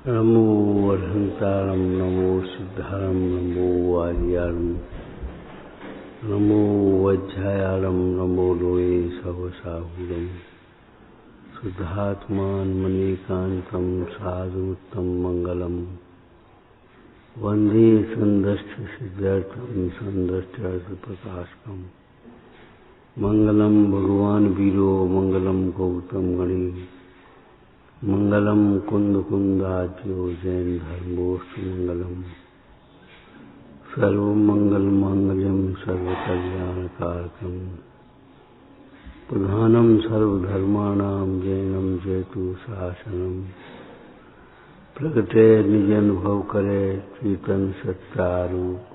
नमो वरहंतारं नमो सिद्धारं नमो वार्यारं नमो वज्रायारं नमो लोये सवसाहुरं शुद्धात्मान मणिकान्तं साधुत्तम मंगलम वंदे संदष्ट सिद्धार्थं संदष्टार्थ प्रकाशकम मंगलम भगवान वीरो मंगलम गौतम गणी मंगलम कुंद कुंदाज्यो जैन धर्मोस्तु मंगलम सर्वमंगल मांगल्यम सर्वकल्याणकारकम प्रधानम सर्वधर्माणां जैनम जयतु शासनम प्रगटे निजनुभव करे चेतन सत्तारूप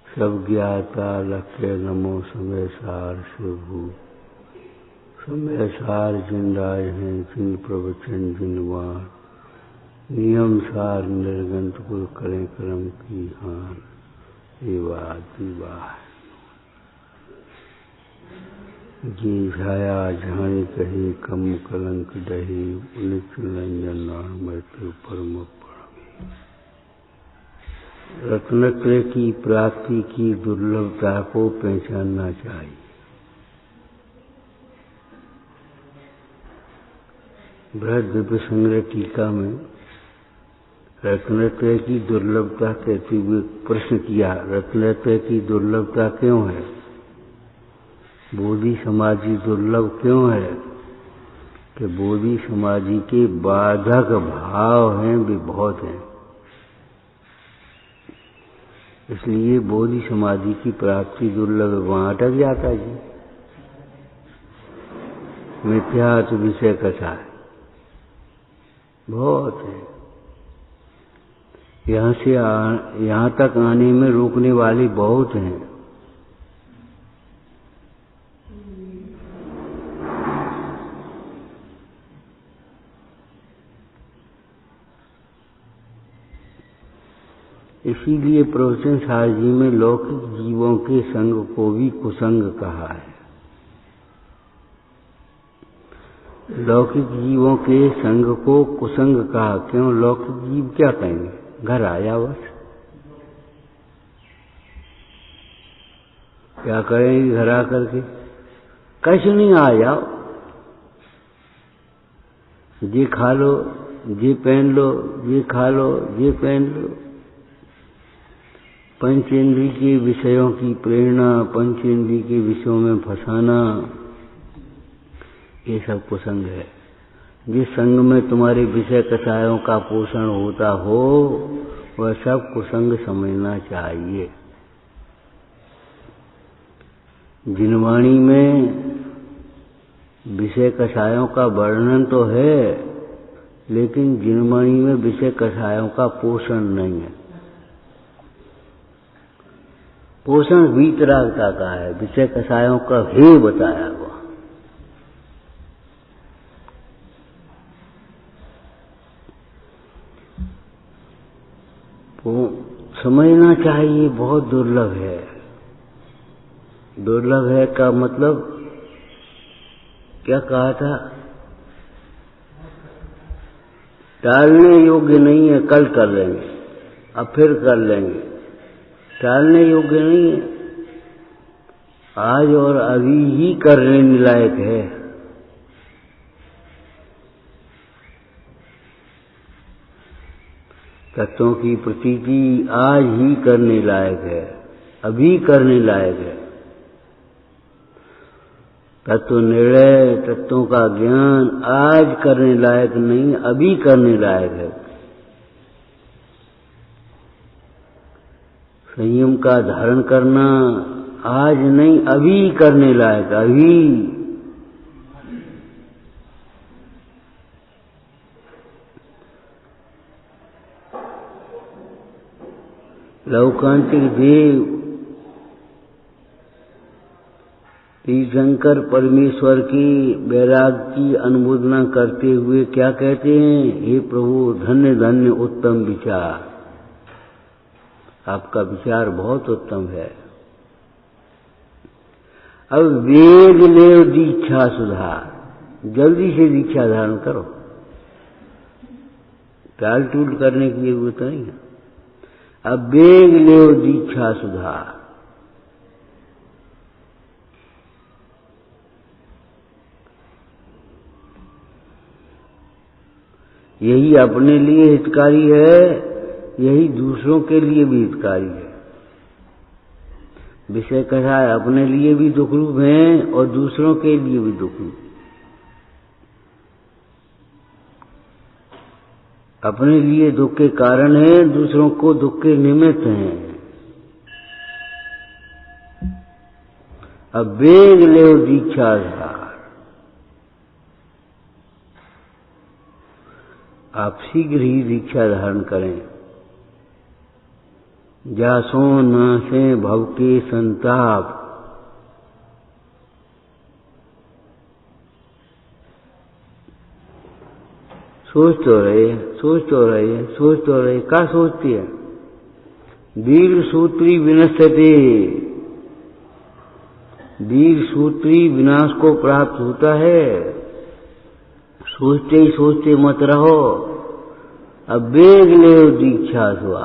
सब ज्ञाता लक्ष्य नमो समय सार शिवभू समय सार जिंदाय हैं जिन प्रवचन जिनवार नियम सार निर्गंत को करें कर्म की हार ये बात जी छाया झाणी कही कम कलंक दही उनित रंजन मृत्यु परम रत्नत्रय की प्राप्ति की दुर्लभता को पहचानना चाहिए। बृहद दिव्य संग्रह टीका में रत्नत्रय की दुर्लभता कहते हुए प्रश्न किया, रत्नत्रय की दुर्लभता क्यों है? बोधि समाधि दुर्लभ क्यों है? कि बोधि समाधि के बाधक भाव हैं वे बहुत हैं, इसलिए बोधि समाधि की प्राप्ति दुर्लभ है। वहां अटक जाता जी। मिथ्यात्व विषय कथा है बहुत है, यहाँ से यहाँ तक आने में रोकने वाले बहुत हैं। इसीलिए प्रवचन सार जी में लौकिक जीवों के संग को भी कुसंग कहा है। लौकिक जीवों के संग को कुसंग कहा क्यों? लौकिक जीव क्या कहेंगे? घर आया बस, क्या करेंगे घर आकर के? कैसे नहीं आ जाओ, ये खा लो, ये पहन लो, ये खा लो, ये पहन लो। पंचेंद्रिय के विषयों की प्रेरणा, पंचेंद्रिय के विषयों में फंसाना, ये सब कुसंग है। जिस संग में तुम्हारे विषय कषायों का पोषण होता हो वह सब कुसंग समझना चाहिए। जिनवाणी में विषय कषायों का वर्णन तो है, लेकिन जिनवाणी में विषय कषायों का पोषण नहीं है। पोषण वीतरागता का है, विषय कषायों का ही बताया हुआ। समझना चाहिए बहुत दुर्लभ है। दुर्लभ है का मतलब क्या कहा था? टालने योग्य नहीं है, कल कर लेंगे, अब फिर कर लेंगे। टालने योग्य नहीं है, आज और अभी ही करने लायक है। तत्वों की प्रतीति आज ही करने लायक है, अभी करने लायक है। तत्व निर्णय, तत्वों का ज्ञान आज करने लायक नहीं, अभी करने लायक है। संयम का धारण करना आज नहीं, अभी करने लायक, अभी। लौकांतिक देव तीर्थंकर परमेश्वर की वैराग्य की अनुमोदना करते हुए क्या कहते हैं? हे प्रभु, धन्य धन्य उत्तम विचार, आपका विचार बहुत उत्तम है। अब वेद ले दीक्षा सुधार, जल्दी से दीक्षा धारण करो। टाल टूल करने की जरूरत नहीं है। अब बेग ले दीक्षा सुधार। यही अपने लिए हितकारी है, यही दूसरों के लिए भी हितकारी है। विषय कहा है अपने लिए भी दुखरूप हैं और दूसरों के लिए भी दुखरूप। अपने लिए दुख के कारण है, दूसरों को दुख के निमित्त हैं। अब वेग ले दीक्षा धार। आप शीघ्र ही दीक्षा धारण करें। जासो नासे भव के संताप। सोच तो रहे, सोच तो रहे, सोच तो रहे। क्या सोचती है? दीर्घ सूत्री विनश्यते। दीर्घ सूत्री विनाश को प्राप्त होता है। सोचते ही सोचते मत रहो। अब वेग ले दीक्षा हुआ।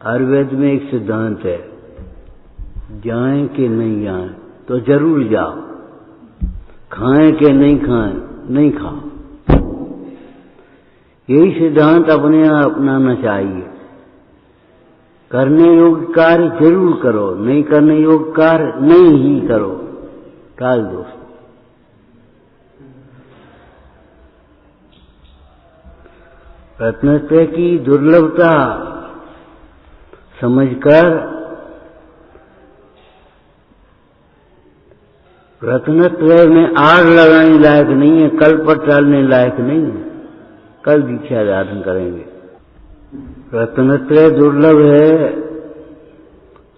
आयुर्वेद में एक सिद्धांत है, जाएं कि नहीं जाएं तो जरूर जाओ, खाएं कि नहीं खाएं नहीं खाओ। यही सिद्धांत अपने यहाँ अपनाना चाहिए। करने योग्य कार्य जरूर करो, नहीं करने योग्य कार्य नहीं ही करो। टाल दो। रत्नत्रय की दुर्लभता समझकर रत्नत्रय में आग लगाने लायक नहीं है, कल पर टालने लायक नहीं है। कल दीक्षा धारण करेंगे। रत्नत्रय दुर्लभ है,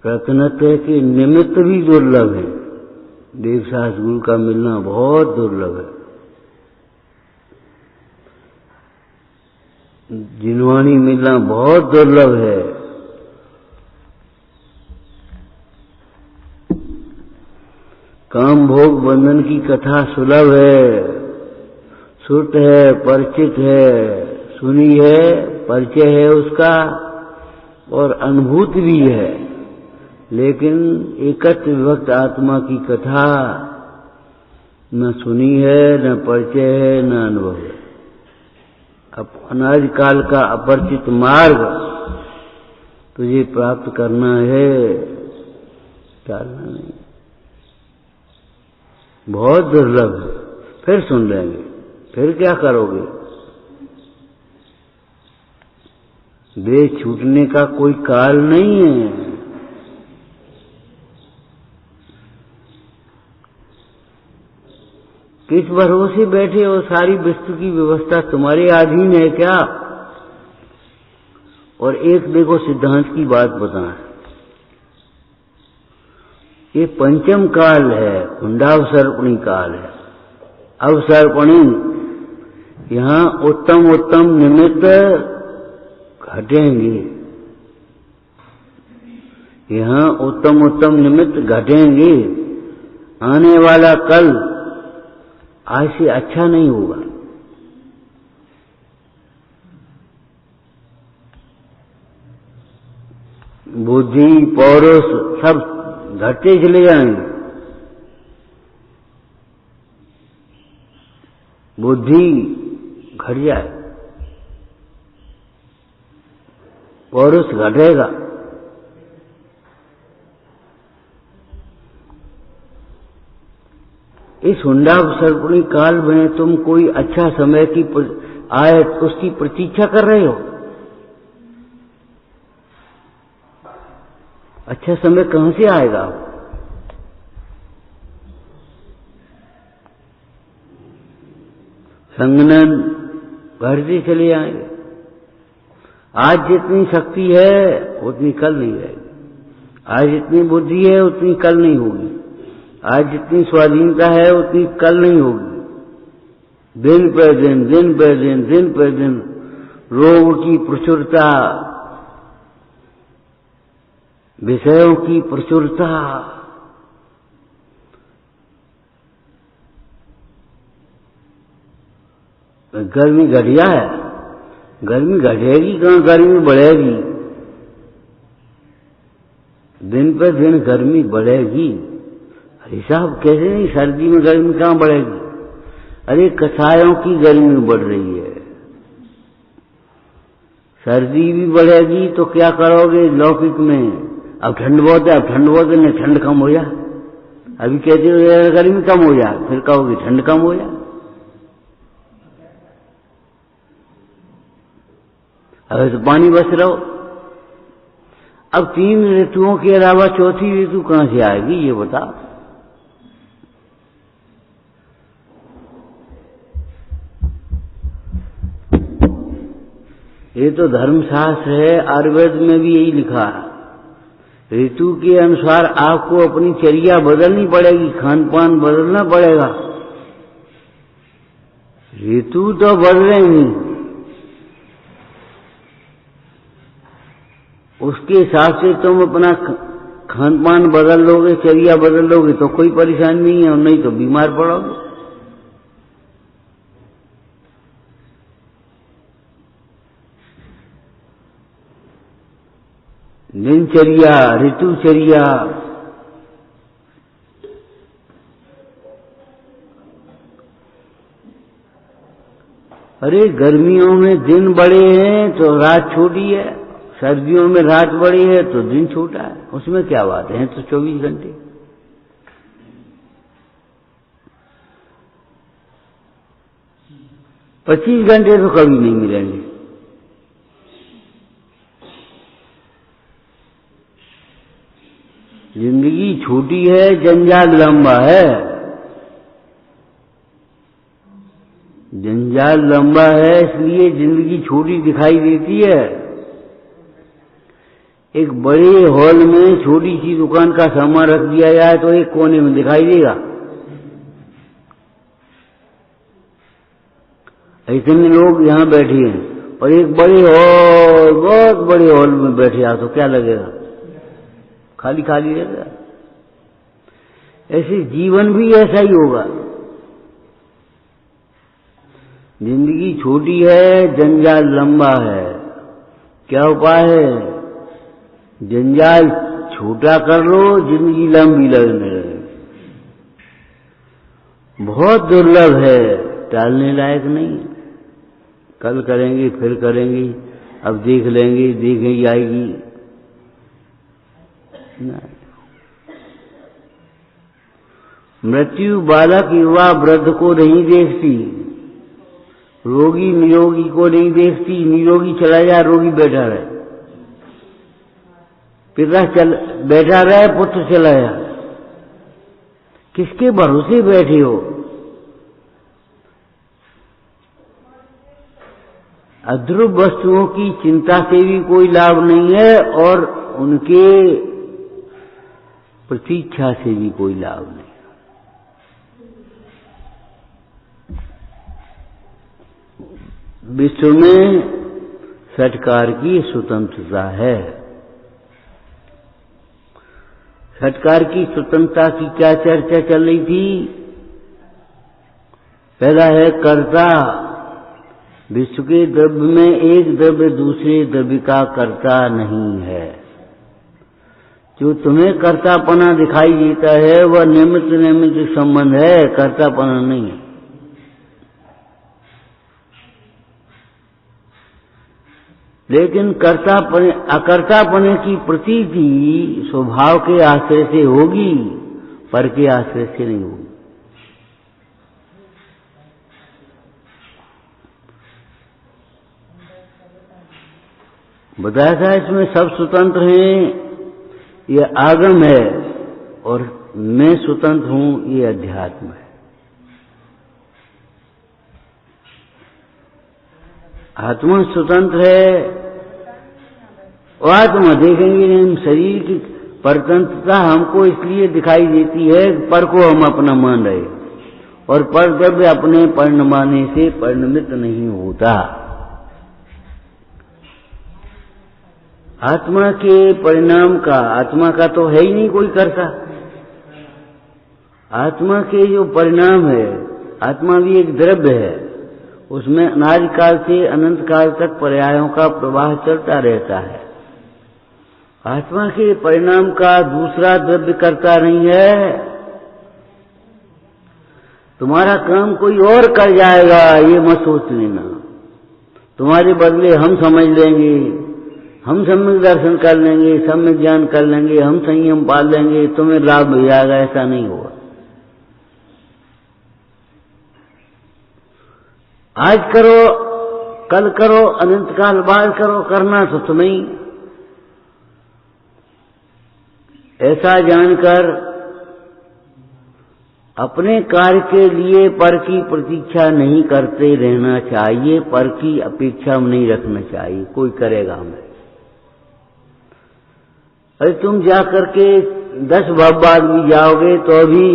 रत्नत्रय के निमित्त भी दुर्लभ है। देवशास्त्र गुरु का मिलना बहुत दुर्लभ है। जिनवाणी मिलना बहुत दुर्लभ है। काम भोग बंधन की कथा सुलभ है, श्रुत है, परिचित है, सुनी है, परिचय है उसका और अनुभूति भी है। लेकिन एकत्र विभक्त आत्मा की कथा न सुनी है, न परिचय है, न अनुभव है। अब अनादि काल का अपरिचित मार्ग तुझे प्राप्त करना है, टालना नहीं। बहुत दुर्लभ है। फिर सुन लेंगे, फिर क्या करोगे? देह छूटने का कोई काल नहीं है। किस भरोसे बैठे हो? सारी वस्तु की व्यवस्था तुम्हारे अधीन है क्या? और एक देखो सिद्धांत की बात बताएं। ये पंचम काल है, हुंडावसर्पणी काल है। अवसर्पणी, यहां उत्तम उत्तम निमित्त घटेंगे। यहां उत्तम उत्तम निमित्त घटेंगे। आने वाला कल आज से अच्छा नहीं होगा। बुद्धि पौरुष सब घटते चले जाएंगे। बुद्धि घट जाए, पौरुष घटेगा। इस हुंडावसर्पणी काल में तुम कोई अच्छा समय की आए उसकी प्रतीक्षा कर रहे हो। अच्छा समय कहां से आएगा? संगनन बढ़ते चले जाएंगे। आज जितनी शक्ति है उतनी कल नहीं रहेगी। आज जितनी बुद्धि है उतनी कल नहीं होगी। आज जितनी स्वाधीनता है उतनी कल नहीं होगी। दिन पर दिन, दिन पर दिन, दिन पर दिन रोग की प्रचुरता, विषयों की प्रचुरता, गर्मी घटिया है, गर्मी घटेगी कहाँ, गर्मी बढ़ेगी, दिन पर दिन गर्मी बढ़ेगी। अरे साहब कैसे नहीं, सर्दी में गर्मी कहाँ बढ़ेगी? अरे कसायों की गर्मी बढ़ रही है, सर्दी भी बढ़ेगी तो क्या करोगे लौकिक में? अब ठंड बहुत है, अब ठंड बहुत है, ठंड कम हो जा। अभी कहते हो गर्मी कम हो जा, फिर कहोगे ठंड कम हो जा। अगर तो पानी बस रहो। अब 3 ऋतुओं के अलावा चौथी ऋतु कहां से आएगी ये बता। ये तो धर्मशास्त्र है, आयुर्वेद में भी यही लिखा है। ऋतु के अनुसार आपको अपनी चर्या बदलनी पड़ेगी, खान पान बदलना पड़ेगा। ऋतु तो बदलेंगी, उसके हिसाब से तुम अपना खान पान बदल लोगे, चर्या बदल लोगे तो कोई परेशानी नहीं है, और नहीं तो बीमार पड़ोगे। दिनचर्या, ऋतुचर्या, अरे गर्मियों में दिन बड़े हैं तो रात छोटी है, सर्दियों में रात बड़ी है तो दिन छोटा है, उसमें क्या बात है? तो 24 घंटे। पच्चीस घंटे तो कभी नहीं मिलेंगे। जिंदगी छोटी है, जंजाल लंबा है। जंजाल लंबा है इसलिए जिंदगी छोटी दिखाई देती है। एक बड़े हॉल में छोटी सी दुकान का सामान रख दिया जाए तो एक कोने में दिखाई देगा। इतने लोग यहाँ बैठे हैं और एक बड़े हॉल, बहुत बड़े हॉल में बैठे आ तो क्या लगेगा? खाली खाली रहेगा। ऐसे जीवन भी ऐसा ही होगा। जिंदगी छोटी है, जंजाल लंबा है। क्या उपाय है? जंजाल छोटा कर लो, जिंदगी लंबी लगने लगे। बहुत दुर्लभ है, टालने लायक नहीं। कल करेंगे, फिर करेंगे, अब देख लेंगे, देखेंगे आएगी। मृत्यु बालक युवा वृद्ध को नहीं देखती, रोगी निरोगी को नहीं देखती। निरोगी चला जाए, रोगी बैठा रहे। पिता बैठा रहे, पुत्र चला जाए। किसके भरोसे बैठे हो? अध्रुव वस्तुओं की चिंता से भी कोई लाभ नहीं है और उनके प्रतीक्षा से भी कोई लाभ नहीं। विश्व में सरकार की स्वतंत्रता है। सरकार की स्वतंत्रता की क्या चर्चा चल रही थी? पहला है कर्ता। विश्व के द्रव्य में एक द्रव्य दूसरे द्रव्य का कर्ता नहीं है। जो तुम्हें कर्तापना दिखाई देता है वह निमित्त संबंध है, कर्तापना नहीं है। लेकिन अकर्तापने की प्रतीति स्वभाव के आश्रय से होगी, पर के आश्रय से नहीं होगी। बताया था इसमें सब स्वतंत्र हैं, ये आगम है, और मैं स्वतंत्र हूं, ये अध्यात्म है। आत्मा स्वतंत्र है और आत्मा देखेंगे नहीं। शरीर की परतंत्रता हमको इसलिए दिखाई देती है, पर को हम अपना मान रहे, और पर द्रव्य अपने परिणमाने से परिणमित नहीं होता। आत्मा के परिणाम का, आत्मा का तो है ही नहीं कोई करता। आत्मा के जो परिणाम है, आत्मा भी एक द्रव्य है, उसमें अनादि काल से अनंत काल तक पर्यायों का प्रवाह चलता रहता है। आत्मा के परिणाम का दूसरा द्रव्य करता नहीं है। तुम्हारा काम कोई और कर जाएगा, ये मत सोच लेना। तुम्हारे बदले हम समझ लेंगे, हम सम्यक दर्शन कर लेंगे, सम्यक ज्ञान कर लेंगे, हम संयम पाल लेंगे, तुम्हें लाभ मिल जाएगा, ऐसा नहीं होगा। आज करो, कल करो, अनंत काल बाद करो, करना तो तुम्हें। ऐसा जानकर अपने कार्य के लिए पर की प्रतीक्षा नहीं करते रहना चाहिए, पर की अपेक्षा नहीं रखना चाहिए, कोई करेगा हमें। अरे तुम जा करके 10 भाव बाद भी जाओगे तो भी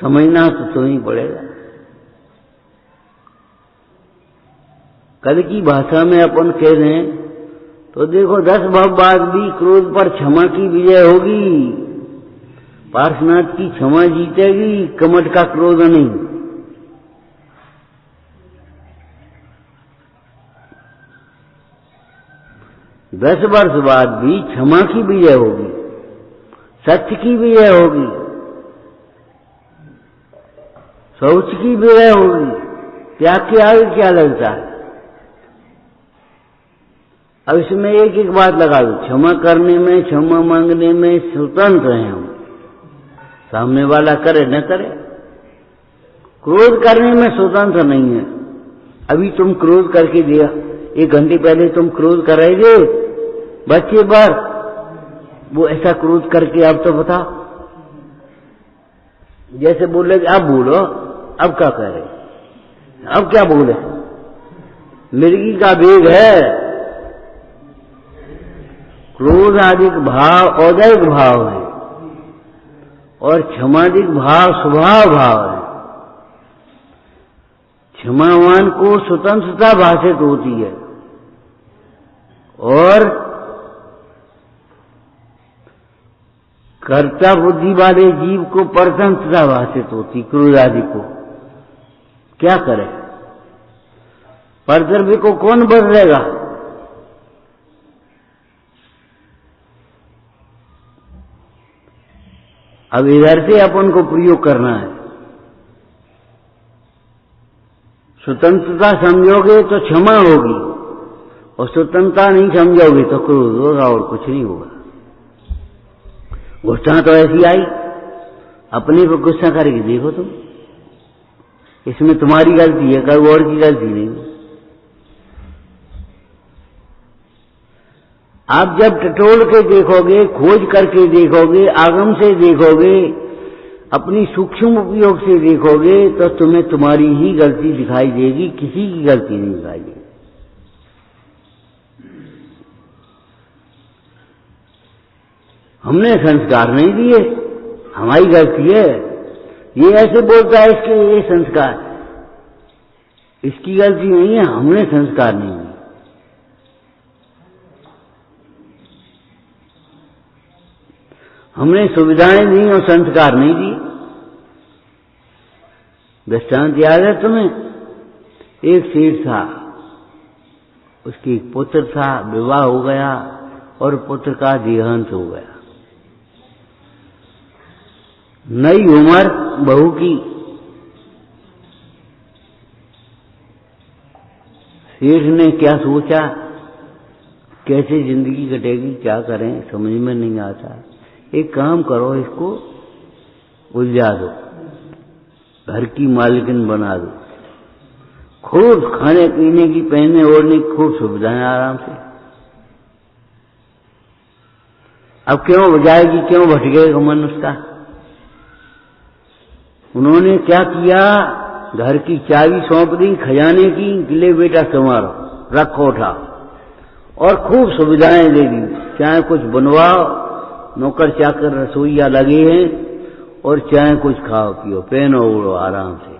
समझना तो तुम्हें पड़ेगा। कल की भाषा में अपन कह रहे हैं तो देखो 10 भाव बाद भी क्रोध पर क्षमा की विजय होगी। पार्श्वनाथ की क्षमा जीतेगी, कमठ का क्रोध नहीं। 10 वर्ष बाद भी क्षमा की विजय होगी, सत्य की विजय होगी, शौच की विजय होगी। त्याग के आगे क्या लगता है? अब इसमें एक एक बात लगा दो, क्षमा करने में, क्षमा मांगने में स्वतंत्र हैं हम, सामने वाला करे न करे। क्रोध करने में स्वतंत्र नहीं है। अभी तुम क्रोध करके दिया, 1 घंटे पहले तुम क्रोध कर रहे थे बच्चे पर, वो ऐसा क्रोध करके अब तो बता, जैसे बोले अब बोलो, अब क्या कह रहे, अब क्या बोले? मिर्गी का वेग है। क्रोध आदिक भाव औदैहिक भाव है और क्षमादिक भाव स्वभाव भाव है। क्षमावान को स्वतंत्रता भाषित होती है और कर्ता बुद्धि वाले जीव को परतंत्रता भाषित होती। क्रोध आदि को क्या करे? परद्रव्य को कौन बदलेगा? अब इधर से अपन को प्रयोग करना है। स्वतंत्रता समझोगे तो क्षमा होगी और स्वतंत्रता नहीं समझोगे तो क्रोध होगा और कुछ नहीं होगा। गुस्सा तो ऐसी आई, अपने को गुस्सा करके देखो तुम, इसमें तुम्हारी गलती है, कोई और की गलती नहीं। आप जब टटोल के देखोगे, खोज करके देखोगे, आगम से देखोगे, अपनी सूक्ष्म उपयोग से देखोगे तो तुम्हें तुम्हारी ही गलती दिखाई देगी, किसी की गलती नहीं दिखाई देगी। हमने संस्कार नहीं दिए, हमारी गलती है। ये ऐसे बोलता है इसके ये संस्कार, इसकी गलती नहीं है, हमने संस्कार नहीं दिए। हमने सुविधाएं दी और संस्कार नहीं दिए। दृष्टांत याद है तुम्हें? एक सेठ था, उसकी एक पुत्र था, विवाह हो गया और पुत्र का देहांत हो गया। नई उम्र बहू की, सेठ ने क्या सोचा, कैसे जिंदगी कटेगी, क्या करें, समझ में नहीं आता। एक काम करो, इसको उलझा दो, घर की मालकिन बना दो, खूब खाने पीने की, पहनने ओढ़ने की खूब सुविधाएं आराम से। अब क्यों जाएगी, क्यों भटकेगा मन उसका? उन्होंने क्या किया, घर की चाबी सौंप दी खजाने की, ले बेटा संभालो, रखो उठा, और खूब सुविधाएं दे दी। चाहे कुछ बनवाओ, नौकर चाकर रसोईया लगे हैं, और चाहे कुछ खाओ पियो, पहनो ओढ़ो आराम से।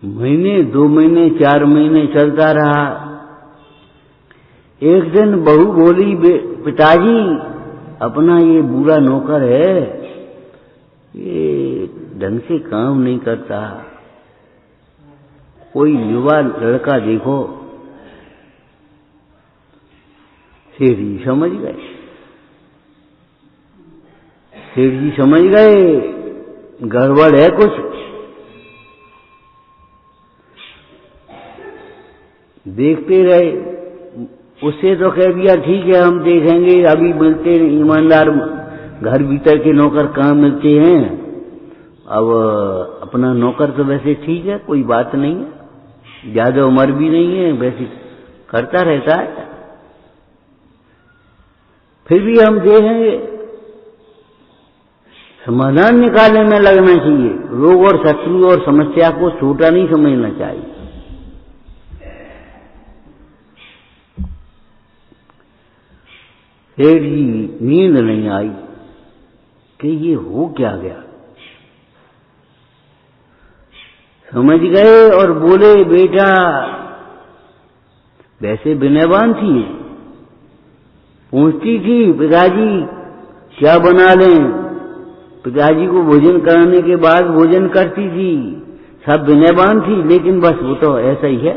महीने, 2 महीने, 4 महीने चलता रहा। एक दिन बहू बोली, पिताजी अपना ये बूढ़ा नौकर है, ये ढंग से काम नहीं करता। कोई युवा लड़का देखो, सेठ जी समझ गए, सेठ जी समझ गए गड़बड़ है कुछ। देखते रहे, उससे तो कह दिया ठीक है हम देखेंगे, अभी मिलते ईमानदार घर भीतर के नौकर कहाँ मिलते हैं। अब अपना नौकर तो वैसे ठीक है, कोई बात नहीं है, ज्यादा उम्र भी नहीं है, वैसे करता रहता है, फिर भी हम देखेंगे। समाधान निकालने में लगना चाहिए, रोग और शत्रु और समस्या को छोटा नहीं समझना चाहिए। सेठ जी नींद नहीं आई कि ये हो क्या गया, समझ गए और बोले बेटा, वैसे विनयवान थी, पूछती थी पिताजी क्या बना लें, पिताजी को भोजन कराने के बाद भोजन करती थी, सब विनयवान थी, लेकिन बस वो तो ऐसा ही है।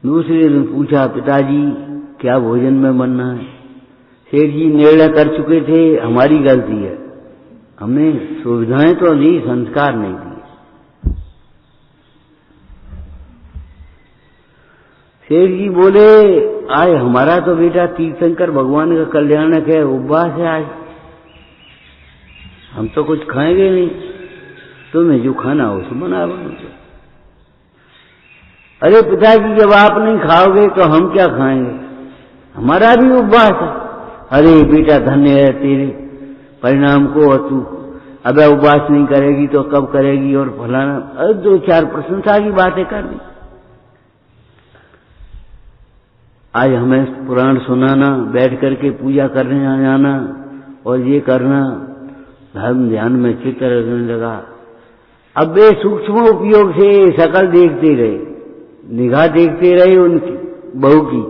दूसरे दिन पूछा पिताजी क्या भोजन में बनना है। सेठ जी निर्णय कर चुके थे हमारी गलती है, हमने सुविधाएं तो दी, संस्कार नहीं दिए। सेठ जी बोले आज हमारा तो बेटा तीर्थंकर भगवान का कल्याणक है, उपवास है आज, हम तो कुछ खाएंगे नहीं, तुम्हें जो खाना हो उसे बना दो। अरे पिताजी जब आप नहीं खाओगे तो हम क्या खाएंगे, हमारा भी उपवास है। अरे बेटा धन्य है तेरे परिणाम को, और तू अब उपवास नहीं करेगी तो कब करेगी, और फलाना, अरे दो चार प्रशंसा की बातें कर दी। आज हमें पुराण सुनाना, बैठ करके पूजा करने जाना और ये करना, धर्म ध्यान में चित्त रखने लगा। अब वे सूक्ष्म उपयोग से शकल देखते रहे, निगाह देखते रहे उनकी बहू की।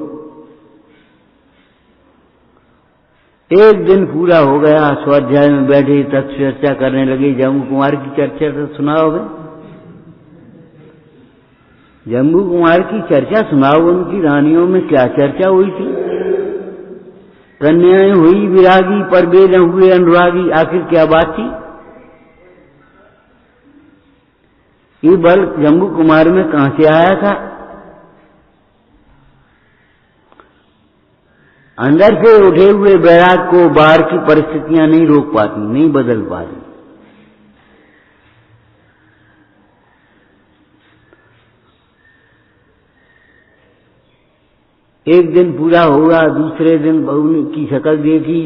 एक दिन पूरा हो गया, स्वाध्याय में बैठे तब चर्चा करने लगे। जम्बू कुमार की चर्चा तो सुनाओ भाई, जम्बू कुमार की चर्चा सुनाओ, उनकी रानियों में क्या चर्चा हुई थी। कन्याएं हुई विरागी पर वे न हुए अनुरागी, आखिर क्या बात थी। ये बल जम्बू कुमार में कहां से आया था। अंदर से उठे हुए बैराग को बाहर की परिस्थितियां नहीं रोक पाती, नहीं बदल पाती। एक दिन पूरा हुआ, दूसरे दिन बहू की शक्ल देखी,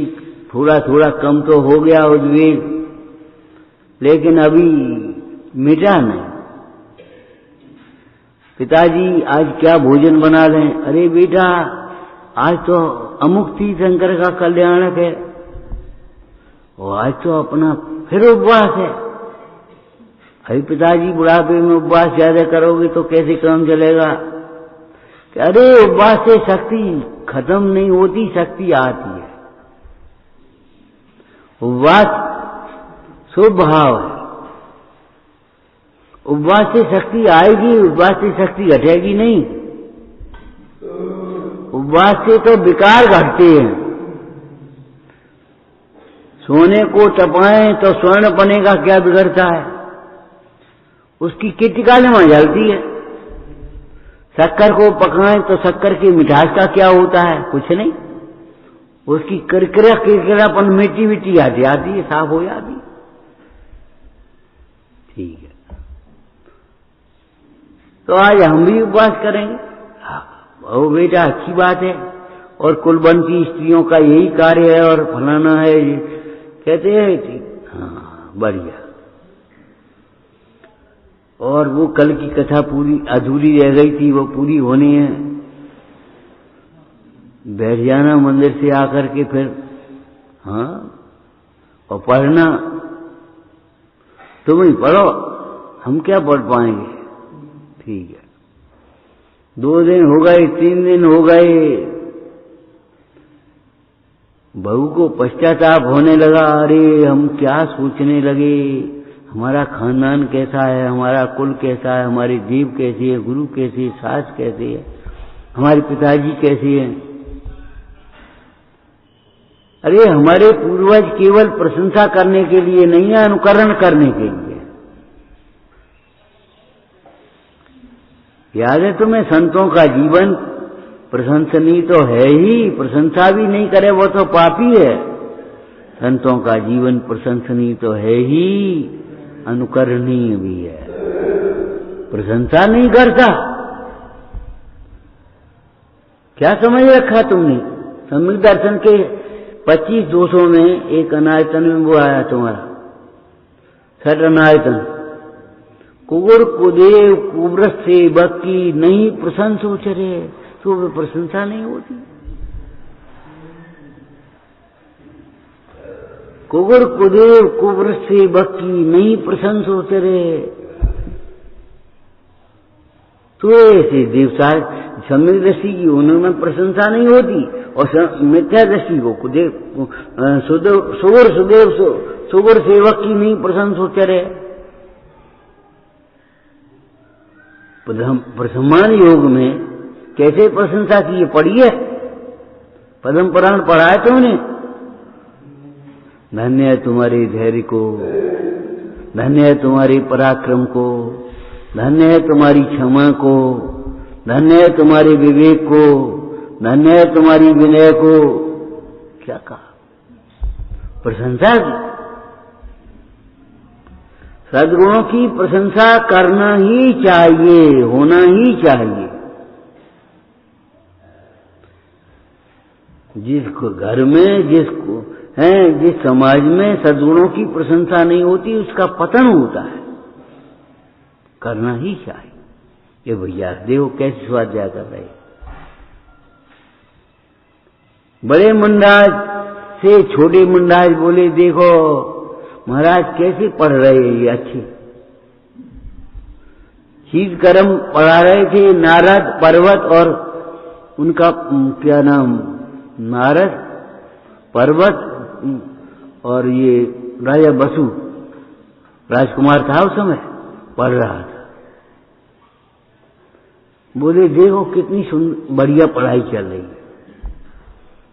थोड़ा थोड़ा कम तो हो गया उद्वेग, लेकिन अभी मिटा नहीं। पिताजी आज क्या भोजन बना लें। अरे बेटा आज तो अमुक तीर्थंकर का कल्याणक है, और आज तो अपना फिर उपवास है। अरे पिताजी बुढ़ापे में उपवास ज्यादा करोगे तो कैसे काम चलेगा। अरे उपवास से शक्ति खत्म नहीं होती, शक्ति आती है। उपवास शुभ भाव है, उपवास से शक्ति आएगी, उपवास से शक्ति घटेगी नहीं। उपवास से तो विकार घटते हैं। सोने को टपाएं तो स्वर्ण बनेगा, क्या बिगड़ता है। उसकी किटिकाल में जलती है। शक्कर को पकाएं तो शक्कर की मिठास का क्या होता है, कुछ नहीं। उसकी किरकिरापन मिट्टी मिट्टी आती है, साफ हो जाती। ठीक है, तो आज हम भी उपवास करेंगे। ओ बेटा अच्छी बात है, और कुलवंती स्त्रियों का यही कार्य है, और फलाना है कहते हैं। ठीक, हाँ बढ़िया। और वो कल की कथा पूरी अधूरी रह गई थी, वो पूरी होनी है। बैठ जाना मंदिर से आकर के फिर, हाँ, और पढ़ना। तुम ही पढ़ो, हम क्या पढ़ पाएंगे। ठीक है, 2 दिन हो गए, 3 दिन हो गए, बहू को पश्चाताप होने लगा, अरे हम क्या सोचने लगे, हमारा खानदान कैसा है, हमारा कुल कैसा है, हमारी जीव कैसी है, गुरु कैसी है, सास कैसी है, हमारे पिताजी कैसी है। अरे हमारे पूर्वज केवल प्रशंसा करने के लिए नहीं है, अनुकरण करने के लिए। याद है तुम्हें, संतों का जीवन प्रशंसनीय तो है ही, प्रशंसा भी नहीं करे वो तो पापी है। संतों का जीवन प्रशंसनीय तो है ही, अनुकरणीय भी है। प्रशंसा नहीं करता, क्या समझ रखा तुमने? सम्यक दर्शन के 25-200 में एक अनायतन में वो आया तुम्हारा छठ अनायतन, कुगुर कुदेव कुब्रस से बक्की नहीं प्रशंस उचरे, तो वे प्रशंसा नहीं होती। कुगुर कुदेव कुब्रस से बक्की नहीं प्रशंस उचरे, तो ऐसे देवता सम्यक दृष्टि की उन्होंने प्रशंसा नहीं होती, और मिथ्या दृष्टि को सुगुर सेवक की नहीं प्रशंस उचरे। प्रसमान योग में कैसे प्रशंसा की, पढ़ी है, पद्म पुराण पढ़ा है तुमने। धन्य है तुम्हारे धैर्य को, धन्य है तुम्हारे पराक्रम को, धन्य है तुम्हारी क्षमा को, धन्य है तुम्हारे विवेक को, धन्य है तुम्हारी विनय को। क्या कहा? प्रशंसा की। सद्गुणों की प्रशंसा करना ही चाहिए, होना ही चाहिए। जिसको घर में जिस समाज में सद्गुणों की प्रशंसा नहीं होती, उसका पतन होता है। करना ही चाहिए। ये भैया देखो कैसे स्वाध्याय कर रहे। बड़े मुंडाज से छोटे मुंडाज बोले, देखो महाराज कैसे पढ़ रहे ये अच्छे। शीत कर्म पढ़ा रहे थे नारद, पर्वत और उनका क्या नाम, नारद, पर्वत और ये राजा बसु राजकुमार था उस समय, पढ़ रहा था। बोले देखो कितनी बढ़िया पढ़ाई चल रही है।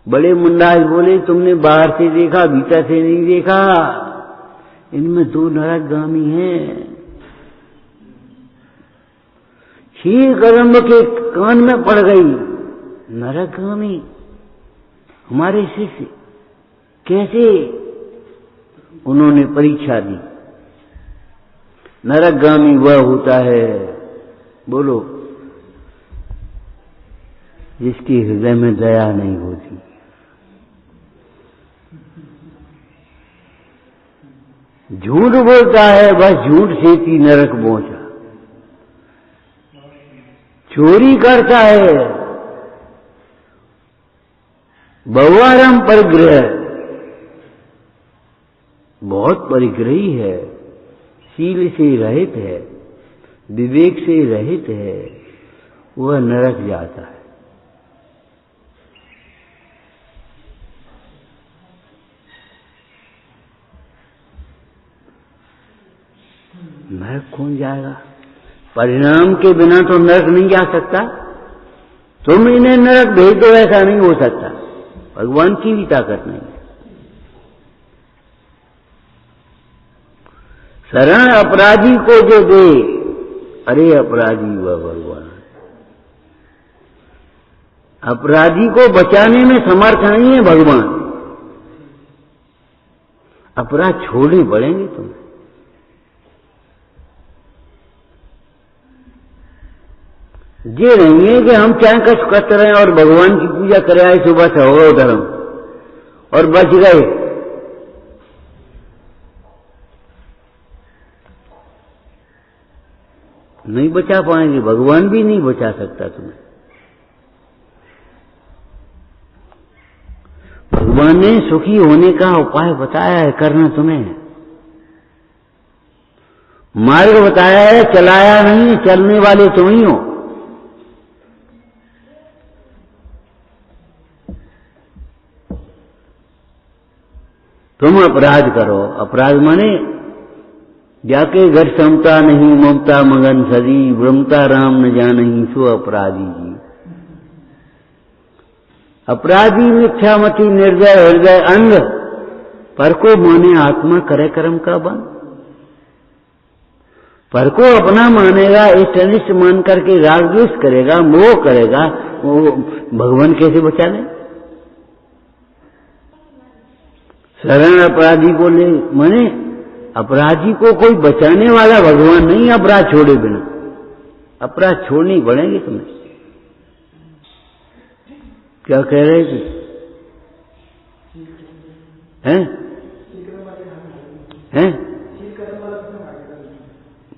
बड़े मुंडाज बोले, तुमने बाहर से देखा, भीतर से नहीं देखा, इनमें 2 नरकगामी हैं। शीर कदम्ब के कान में पड़ गई, नरकगामी हमारे शिष्य। कैसे? उन्होंने परीक्षा दी। नरकगामी वह होता है, बोलो, जिसके हृदय में दया नहीं होती। झूठ बोलता है, बस झूठ से ही नरक पहुंचा। चोरी करता है, बहुआराम परिग्रह, बहुत परिग्रही है, शील से रहित है, विवेक से रहित है, वह नरक जाता है। नरक कौन जाएगा? परिणाम के बिना तो नरक नहीं जा सकता। तुम इन्हें नरक भेज दो, ऐसा नहीं हो सकता। भगवान की भी ताकत नहीं है। शरण अपराधी को जो दे, अरे अपराधी वह भगवान। अपराधी को बचाने में समर्थ नहीं है भगवान। अपराध छोड़ने पड़ेंगे तुम्हें। ये नहीं है कि हम चाहे कष्ट करते रहे और भगवान की पूजा करें, आए सुबह से हो धर्म और बच गए। नहीं बचा पाएंगे, भगवान भी नहीं बचा सकता तुम्हें। भगवान ने सुखी होने का उपाय बताया है, करना तुम्हें। मार्ग बताया है, चलाया नहीं, चलने वाले तुम ही हो। तुम अपराध करो। अपराध माने जाके घर समता नहीं ममता मगन सदी, ब्रह्मता राम न जानही सो अपराधी जी। अपराधी मिथ्यामति निर्दय हृदय अंग, पर को माने आत्मा करे कर्म का बंद। पर को अपना मानेगा, इष्ट अनिष्ट मान करके राग द्वेष करेगा, मोह करेगा, वो भगवान कैसे बचा ले? शरण अपराधी बोले माने अपराधी को कोई बचाने वाला भगवान नहीं, अपराध छोड़े बिना। अपराध छोड़नी पड़ेंगे तुम्हें। क्या कह रहे थे? हैं?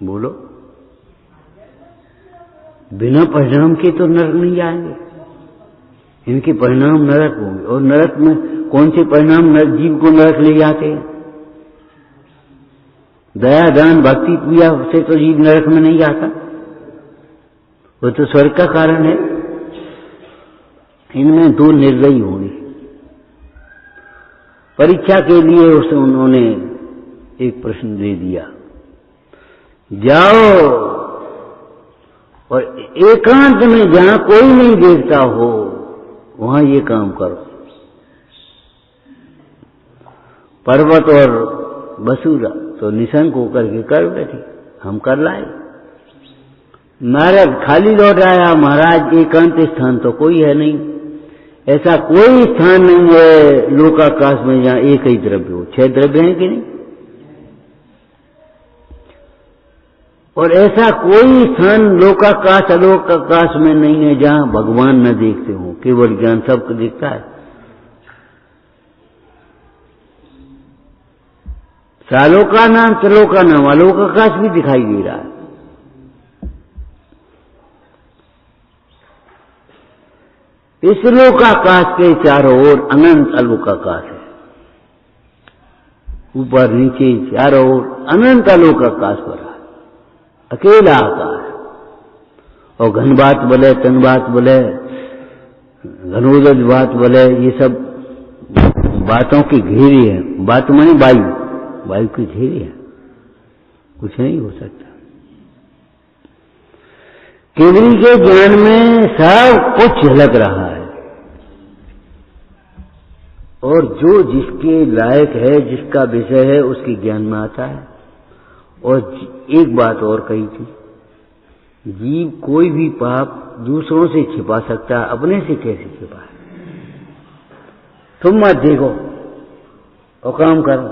बोलो। बिना परिणाम के तो नरक नहीं जाएंगे, इनके परिणाम नरक होंगे। और नरक में कौन से परिणाम जीव को नरक ले जाते हैं? दया दान भक्ति पूजा से तो जीव नरक में नहीं जाता, वो तो स्वर्ग का कारण है। इनमें दो निर्दयी होंगे। परीक्षा के लिए उन्होंने एक प्रश्न दे दिया, जाओ और एकांत में जहां कोई नहीं देखता हो वहां ये काम करो। पर्वत और बसूरा तो निशंक होकर के कर बैठे, हम कर लाए। नारद खाली लौट आया, महाराज एकांत स्थान तो कोई है नहीं, ऐसा कोई स्थान नहीं है लोकाकाश में जहां एक ही द्रव्य हो। 6 द्रव्य हैं कि नहीं? और ऐसा कोई स्थान लोकाकाश अलोकाकाश में नहीं है जहां भगवान न देखते हो। केवल ज्ञान सबको दिखता है। सालों का नाम चलो का नाम अलोकाकाश भी दिखाई दे रहा है। इस लोकाकाश के चारों ओर अनंत अलोकाकाश है, ऊपर नीचे चारों ओर अनंत अलोकाकाश पर है, अकेला आकाश। और घन बात बोले, तन बात बोले, घनोदज बात बोले, ये सब बातों की घेरी है। बात मानी वायु, वायु की घेरी है, कुछ नहीं हो सकता। केवल के ज्ञान में सब कुछ झलक रहा है। और जो जिसके लायक है, जिसका विषय है, उसके ज्ञान में आता है। और एक बात और कही थी, जीव कोई भी पाप दूसरों से छिपा सकता है, अपने से कैसे छिपाए? तुम मत देखो और काम करो,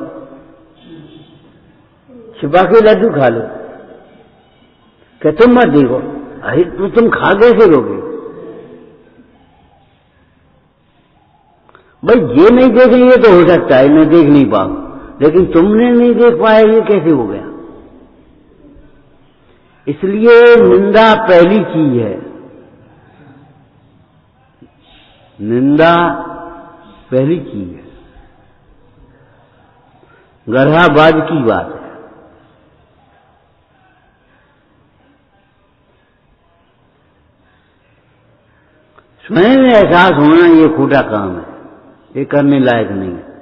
छिपा के लड्डू खा लो। क्या तुम मत देखो? अरे तो तुम खा कैसे लोगे? भाई ये नहीं देखेंगे तो हो सकता है मैं देख नहीं पाऊं, लेकिन तुमने नहीं देख पाया, ये कैसे हो गया? इसलिए निंदा पहली चीज है, निंदा पहली चीज है, गर्हाबाज की बात है। स्वयं एहसास होना ये खोटा काम है, ये करने लायक नहीं है।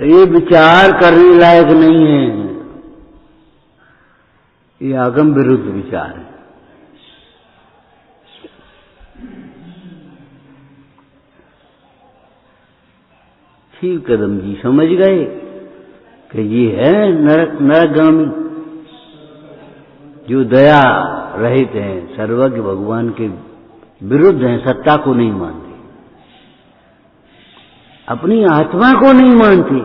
ये विचार करने लायक नहीं है, ये आगम विरुद्ध विचार है। ठीक कदम जी समझ गए कि ये है नरकगामी, जो दया रहित हैं, सर्वज्ञ भगवान के विरुद्ध हैं, सत्ता को नहीं मानते, अपनी आत्मा को नहीं मानते।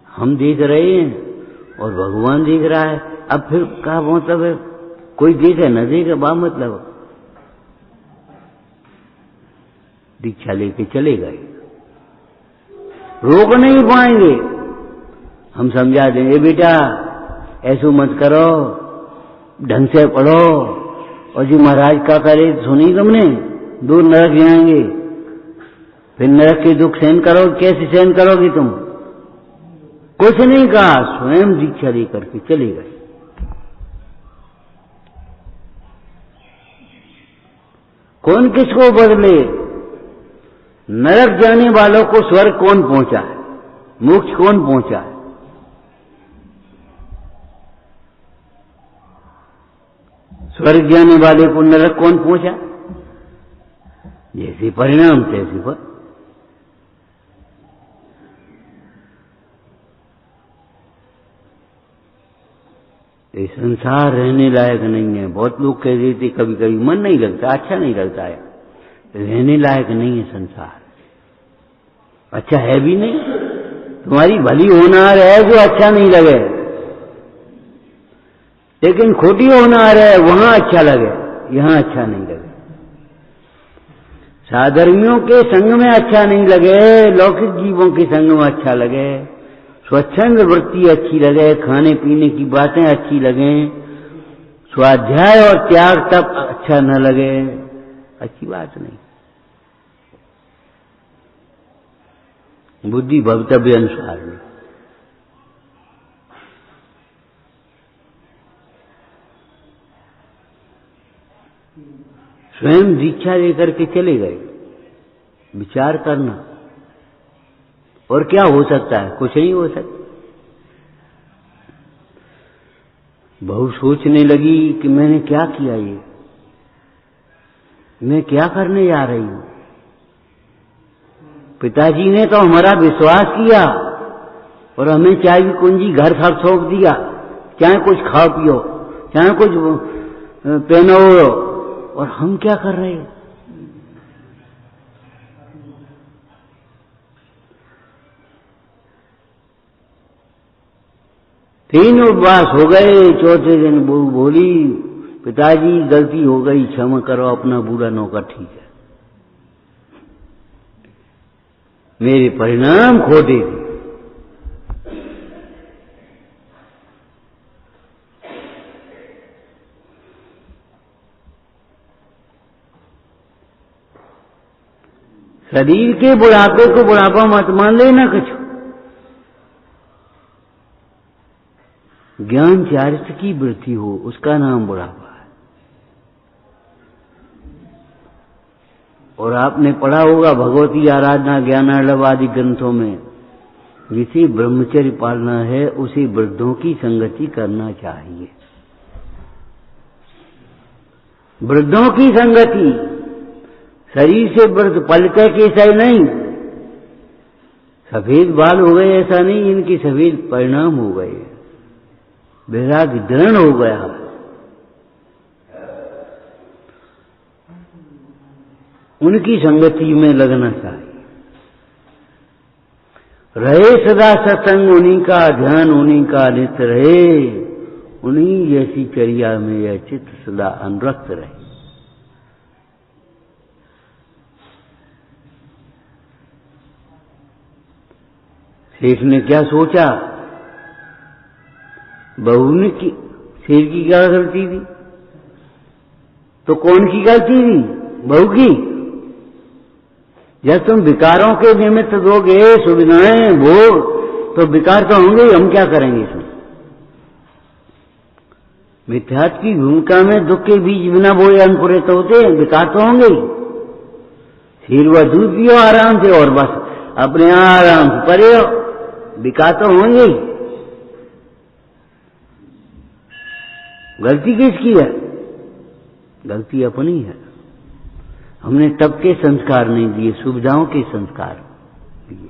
हम देख रहे हैं और भगवान देख रहा है, अब फिर क्या मतलब है? कोई देखे न देखे बा मतलब, दीक्षा लेके चले गए, रोक नहीं पाएंगे। हम समझा देंगे बेटा ऐसो मत करो, ढंग से पढ़ो, और जी महाराज का करे सुनी तुमने, दूर नरक जाएंगे, फिर नरक के दुख सहन करो, कैसे सहन करोगी तुम? कुछ नहीं कहा, स्वयं दीक्षा लेकर के चले गए। कौन किसको बदले? नरक जाने वालों को स्वर्ग कौन पहुंचा है, मोक्ष कौन पहुंचा है? स्वर्ग जाने वाले को नरक कौन पहुंचा? जैसे परिणाम तैसे फल। ये संसार रहने लायक नहीं है। बहुत लोग कह देते कभी कभी मन नहीं लगता, अच्छा नहीं लगता है, रहने लायक नहीं है संसार। अच्छा है भी नहीं, तुम्हारी भली होनहार है जो अच्छा नहीं लगे, लेकिन खोटी होनहार है वहां अच्छा लगे, यहां अच्छा नहीं लगे। साधर्मियों के संग में अच्छा नहीं लगे, लौकिक जीवों के संग में अच्छा लगे, स्वच्छंद वृत्ति अच्छी लगे, खाने पीने की बातें अच्छी लगे, स्वाध्याय और त्याग तब अच्छा न लगे, अच्छी बात नहीं। बुद्धि भवितव्य अनुसार में। स्वयं दीक्षा लेकर के चले गए, विचार करना, और क्या हो सकता है? कुछ नहीं हो सकता। बहू सोचने लगी कि मैंने क्या किया, ये मैं क्या करने जा रही हूं। पिताजी ने तो हमारा विश्वास किया और हमें चाय कुंजी घर सब सौंप दिया, चाहे कुछ खाओ पियो, चाहे कुछ पहनो, और हम क्या कर रहे हैं? तीन उपवास हो गए, चौथे दिन बहू बोली, पिताजी गलती हो गई, क्षमा करो, अपना बूढ़ा नौकर ठीक है, मेरे परिणाम खोटे थे। शरीर के बुढ़ापे को बुढ़ापा मत मान लेना कुछ। ज्ञान चारित्र की वृद्धि हो, उसका नाम बुढ़ापा है। और आपने पढ़ा होगा भगवती आराधना ज्ञानार्णव आदि ग्रंथों में, जिसे ब्रह्मचर्य पालना है उसे वृद्धों की संगति करना चाहिए। वृद्धों की संगति, शरीर से वृद्ध पलके के सही नहीं, सफेद बाल हो गए ऐसा नहीं, इनके सफेद परिणाम हो गए, वैराग्य दृढ़ हो गया। उनकी संगति में लगना चाहिए। रहे सदा सत्संग उन्हीं का, ध्यान उन्हीं का नित्य रहे, उन्हीं जैसी चर्या में यह चित्त सदा अनुरक्त रहे। शेख ने क्या सोचा, बहू ने की, शेर की क्या गलती थी? तो कौन की गलती थी? बहू की। जब तुम विकारों के निमित्त दोगे सुविधाएं भोग, तो विकार तो होंगे ही, हम क्या करेंगे इसमें? मिथ्यात्व की भूमिका में दुख के बीज बिना बोए अंकुरित होते, विकार तो होंगे ही। फिर वह दूध पियो आराम से और बस अपने आराम से परे हो, विकार तो होंगे ही। गलती किसकी है? गलती अपनी है। हमने तब के संस्कार नहीं दिए, सुविधाओं के संस्कार दिए।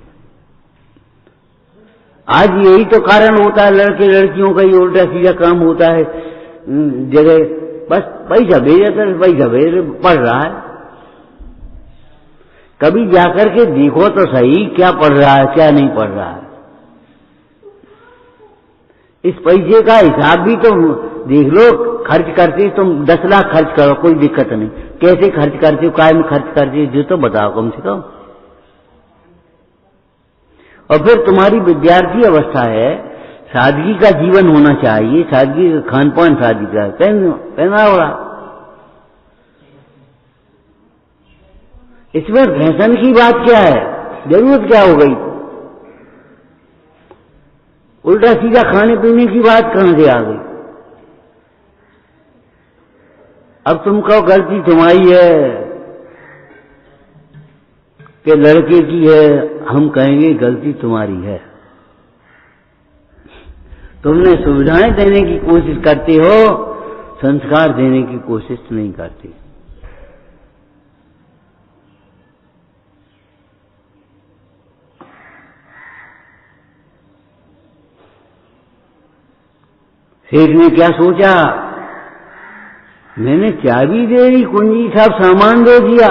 आज यही तो कारण होता है, लड़के लड़कियों का ही उल्टा सीधा काम होता है। जगह बस पैसा भेजा कर, पैसा भेज पढ़ रहा है। कभी जाकर के देखो तो सही क्या पढ़ रहा है, क्या नहीं पढ़ रहा है। इस पैसे का हिसाब भी तो देख लो। खर्च करते तुम 10 लाख खर्च करो, कोई दिक्कत नहीं, कैसे खर्च करते हो, काय में खर्च करते हो, तो बताओ कम से कम। और फिर तुम्हारी विद्यार्थी अवस्था है, सादगी का जीवन होना चाहिए, सादगी का खान पान, सादगी का पहना ओढ़ा। इसमें फैशन की बात क्या है? जरूरत क्या हो गई? उल्टा सीधा खाने पीने की बात कहां से आ गई? अब तुम कहो गलती तुम्हारी है, कि लड़के की है, हम कहेंगे गलती तुम्हारी है। तुमने सुविधाएं देने की कोशिश करते हो, संस्कार देने की कोशिश नहीं करते। सेठ ने क्या सोचा, मैंने चाबी दे दी, कुंजी, सब सामान दे दिया,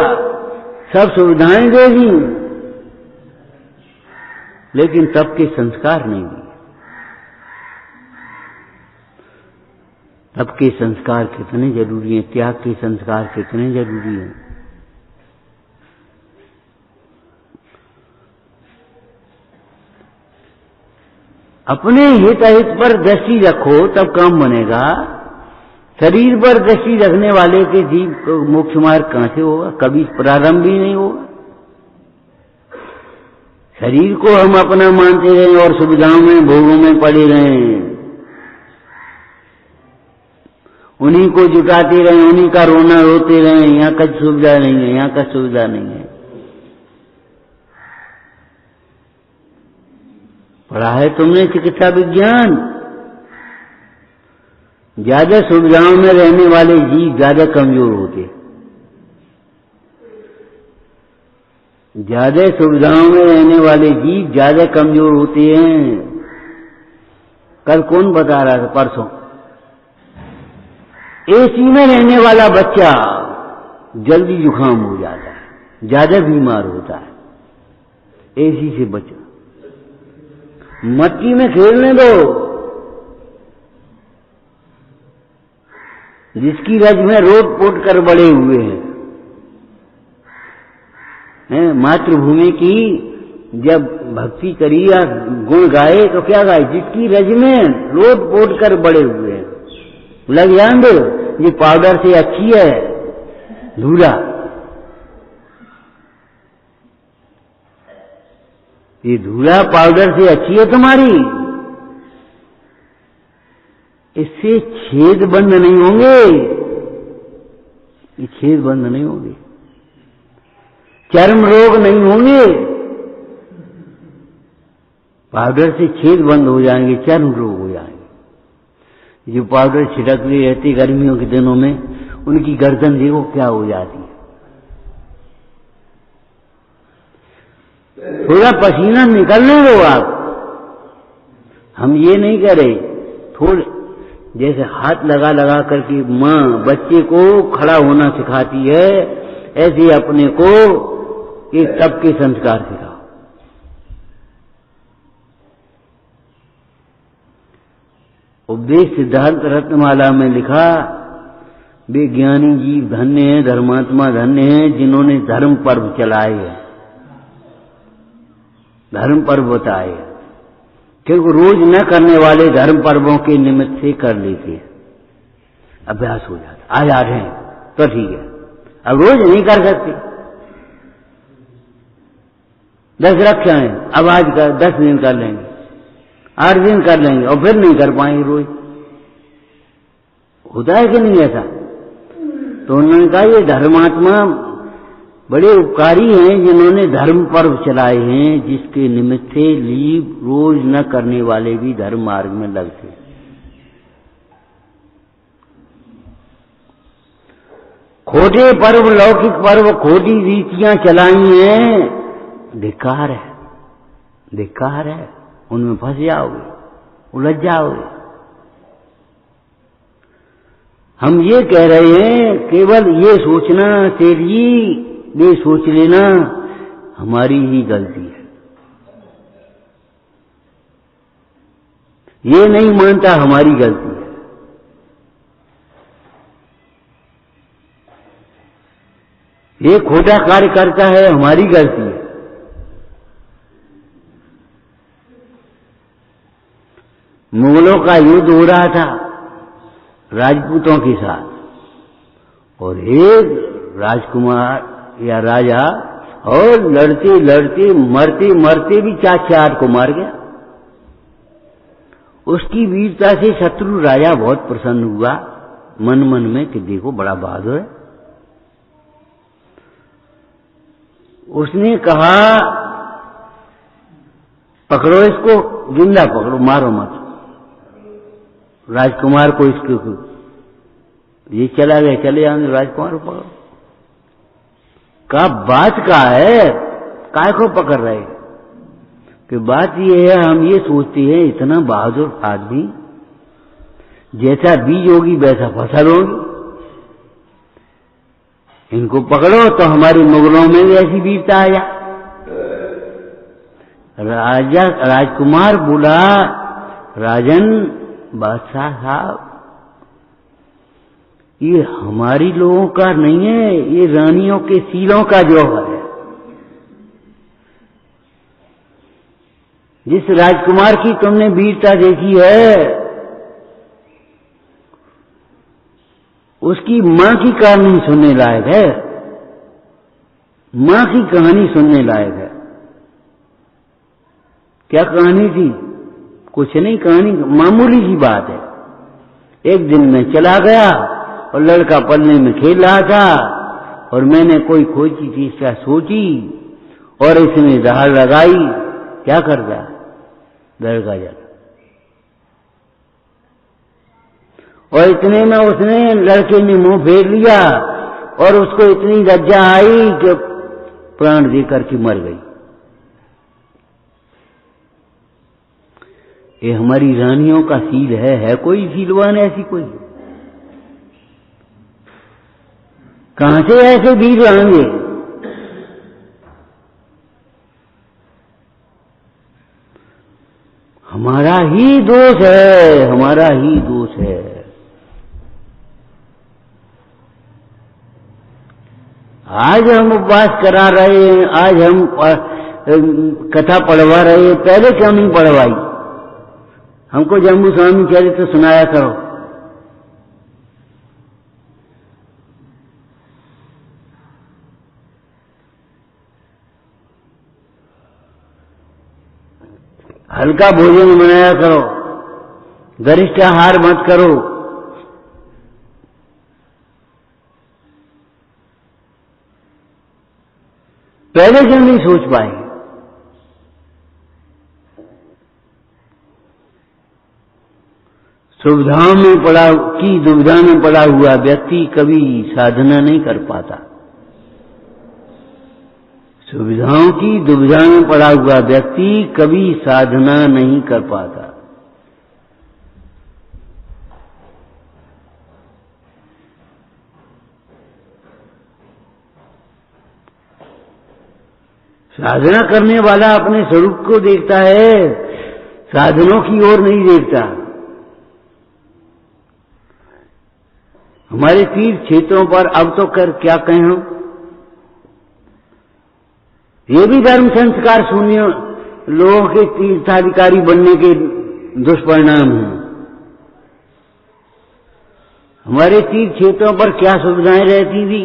सब सुविधाएं दे दी, लेकिन तब के संस्कार नहीं दिए। तब के संस्कार कितने जरूरी हैं, त्याग के संस्कार कितने जरूरी हैं। अपने हित अहित पर दृष्टि रखो तब काम बनेगा। शरीर पर दृष्टि रखने वाले के जीव को मोक्ष मार्ग कहां से होगा, कभी प्रारंभ ही नहीं होगा। शरीर को हम अपना मानते रहें और सुविधाओं में, भोगों में पड़े रहें, उन्हीं को जुटाते रहें, उन्हीं का रोना रोते रहें, यहाँ का सुविधा नहीं है, यहाँ का सुविधा नहीं है। पढ़ा है तुमने चिकित्सा विज्ञान, ज्यादा सुविधाओं में रहने वाले जीव ज्यादा कमजोर होते। ज्यादा सुविधाओं में रहने वाले जीव ज्यादा कमजोर होते हैं। कल कौन बता रहा था, परसों, एसी में रहने वाला बच्चा जल्दी जुकाम हो जाता है, ज्यादा बीमार होता है। एसी से बचो, मट्टी में खेलने दो, जिसकी रज में रोट पोट कर बड़े हुए हैं। मातृभूमि की जब भक्ति करी या गुण गाए तो क्या गाए, जिसकी रज में रोट पोट कर बड़े हुए हैं। लग जान दो, ये पाउडर से अच्छी है धूला, ये धूला पाउडर से अच्छी है तुम्हारी, इससे छेद बंद नहीं होंगे, ये छेद बंद नहीं होंगे, चर्म रोग नहीं होंगे। पाउडर से छेद बंद हो जाएंगे, चर्म रोग हो जाएंगे। जो पाउडर छिड़क रही रहती गर्मियों के दिनों में, उनकी गर्दन देखो क्या हो जाती है। थोड़ा पसीना निकलने दो आप, हम ये नहीं करे, थोड़े जैसे हाथ लगा लगा करके माँ बच्चे को खड़ा होना सिखाती है, ऐसे अपने को एक तब के संस्कार सिखाओ। उपदेश सिद्धांत रत्नमाला में लिखा, वे ज्ञानी जीव धन्य हैं, धर्मात्मा धन्य हैं, जिन्होंने धर्म पर्व चलाए हैं, धर्म पर्व बताए। क्योंकि रोज न करने वाले धर्म पर्वों के निमित्त से कर लेते, अभ्यास हो जाता। आज 8 हैं तो ठीक है, अब रोज नहीं कर सकते। 10 रक्षा हैं, अब आज का 10 दिन कर लेंगे, 8 दिन कर लेंगे और फिर नहीं कर पाएंगे रोज। होता है कि नहीं ऐसा? तो उन्होंने कहा ये धर्मात्मा बड़े उपकारी हैं, जिन्होंने धर्म पर्व चलाए हैं, जिसके निमित्त से लीव रोज न करने वाले भी धर्म मार्ग में लगते। खोटे पर्व, लौकिक पर्व, खोटी रीतियां चलाई हैं, धिक्कार है, धिक्कार है। उनमें फंस जाओगे, उलझ जाओगे। हम ये कह रहे हैं, केवल ये सोचना तेरी, ये सोच लेना हमारी ही गलती है। ये नहीं मानता हमारी गलती है। ये खोटा कार्य करता है, हमारी गलती है। मुगलों का युद्ध हो रहा था राजपूतों के साथ, और एक राजकुमार या राजा और लड़ते लड़ते मरते मरते भी 4 को मार गया। उसकी वीरता से शत्रु राजा बहुत प्रसन्न हुआ मन मन में कि देखो बड़ा बहादुर है। उसने कहा पकड़ो इसको, जिंदा पकड़ो, मारो मत। राजकुमार को इसको, ये चला गया, चले जाओगे, राजकुमार को पकड़ो। का बात का है, काय को पकड़ रहे? कि बात ये है, हम ये सोचते हैं इतना बहादुर आदमी, जैसा बीज होगी वैसा फसल होगी, इनको पकड़ो तो हमारे मुगलों में भी ऐसी वीरता आ जा। राजा राजकुमार बोला, राजन बादशाह साहब, ये हमारी लोगों का नहीं है, ये रानियों के सीलों का जौहर है। जिस राजकुमार की तुमने वीरता देखी है, उसकी मां की कहानी सुनने लायक है, मां की कहानी सुनने लायक है। क्या कहानी थी? कुछ नहीं, कहानी मामूली सी बात है। एक दिन मैं चला गया और लड़का पल्ले में खेल रहा था, और मैंने कोई खोजी चीज क्या सोची और इसने दहाड़ लगाई। क्या करता? लड़का जाता, और इतने में उसने, लड़के ने मुंह फेर लिया और उसको इतनी लज्जा आई कि प्राण देकर के मर गई। ये हमारी रानियों का सील है कोई सीलवान ऐसी कोई? कहां से ऐसे वीर आएंगे? हमारा ही दोष है, हमारा ही दोष है। आज हम उपवास करा रहे हैं, आज हम कथा पढ़वा रहे हैं, पहले क्यों नहीं पढ़वाई? हमको जम्बू स्वामी चरित्र सुनाया करो। हल्का भोजन बनाया करो, गरिष्ठ आहार मत करो। पहले क्यों नहीं सोच पाए? सुविधाओं में पड़ा की दुविधा में पड़ा हुआ व्यक्ति कभी साधना नहीं कर पाता। सुविधाओं की दुविधा में पड़ा हुआ व्यक्ति कभी साधना नहीं कर पाता। साधना करने वाला अपने स्वरूप को देखता है, साधनों की ओर नहीं देखता। हमारे तीर्थ क्षेत्रों पर अब तो कर क्या कहें हम, ये भी धर्म संस्कार शून्य लोगों के तीर्थाधिकारी बनने के दुष्परिणाम हैं। हमारे तीर्थ क्षेत्रों पर क्या सुविधाएं रहती थी?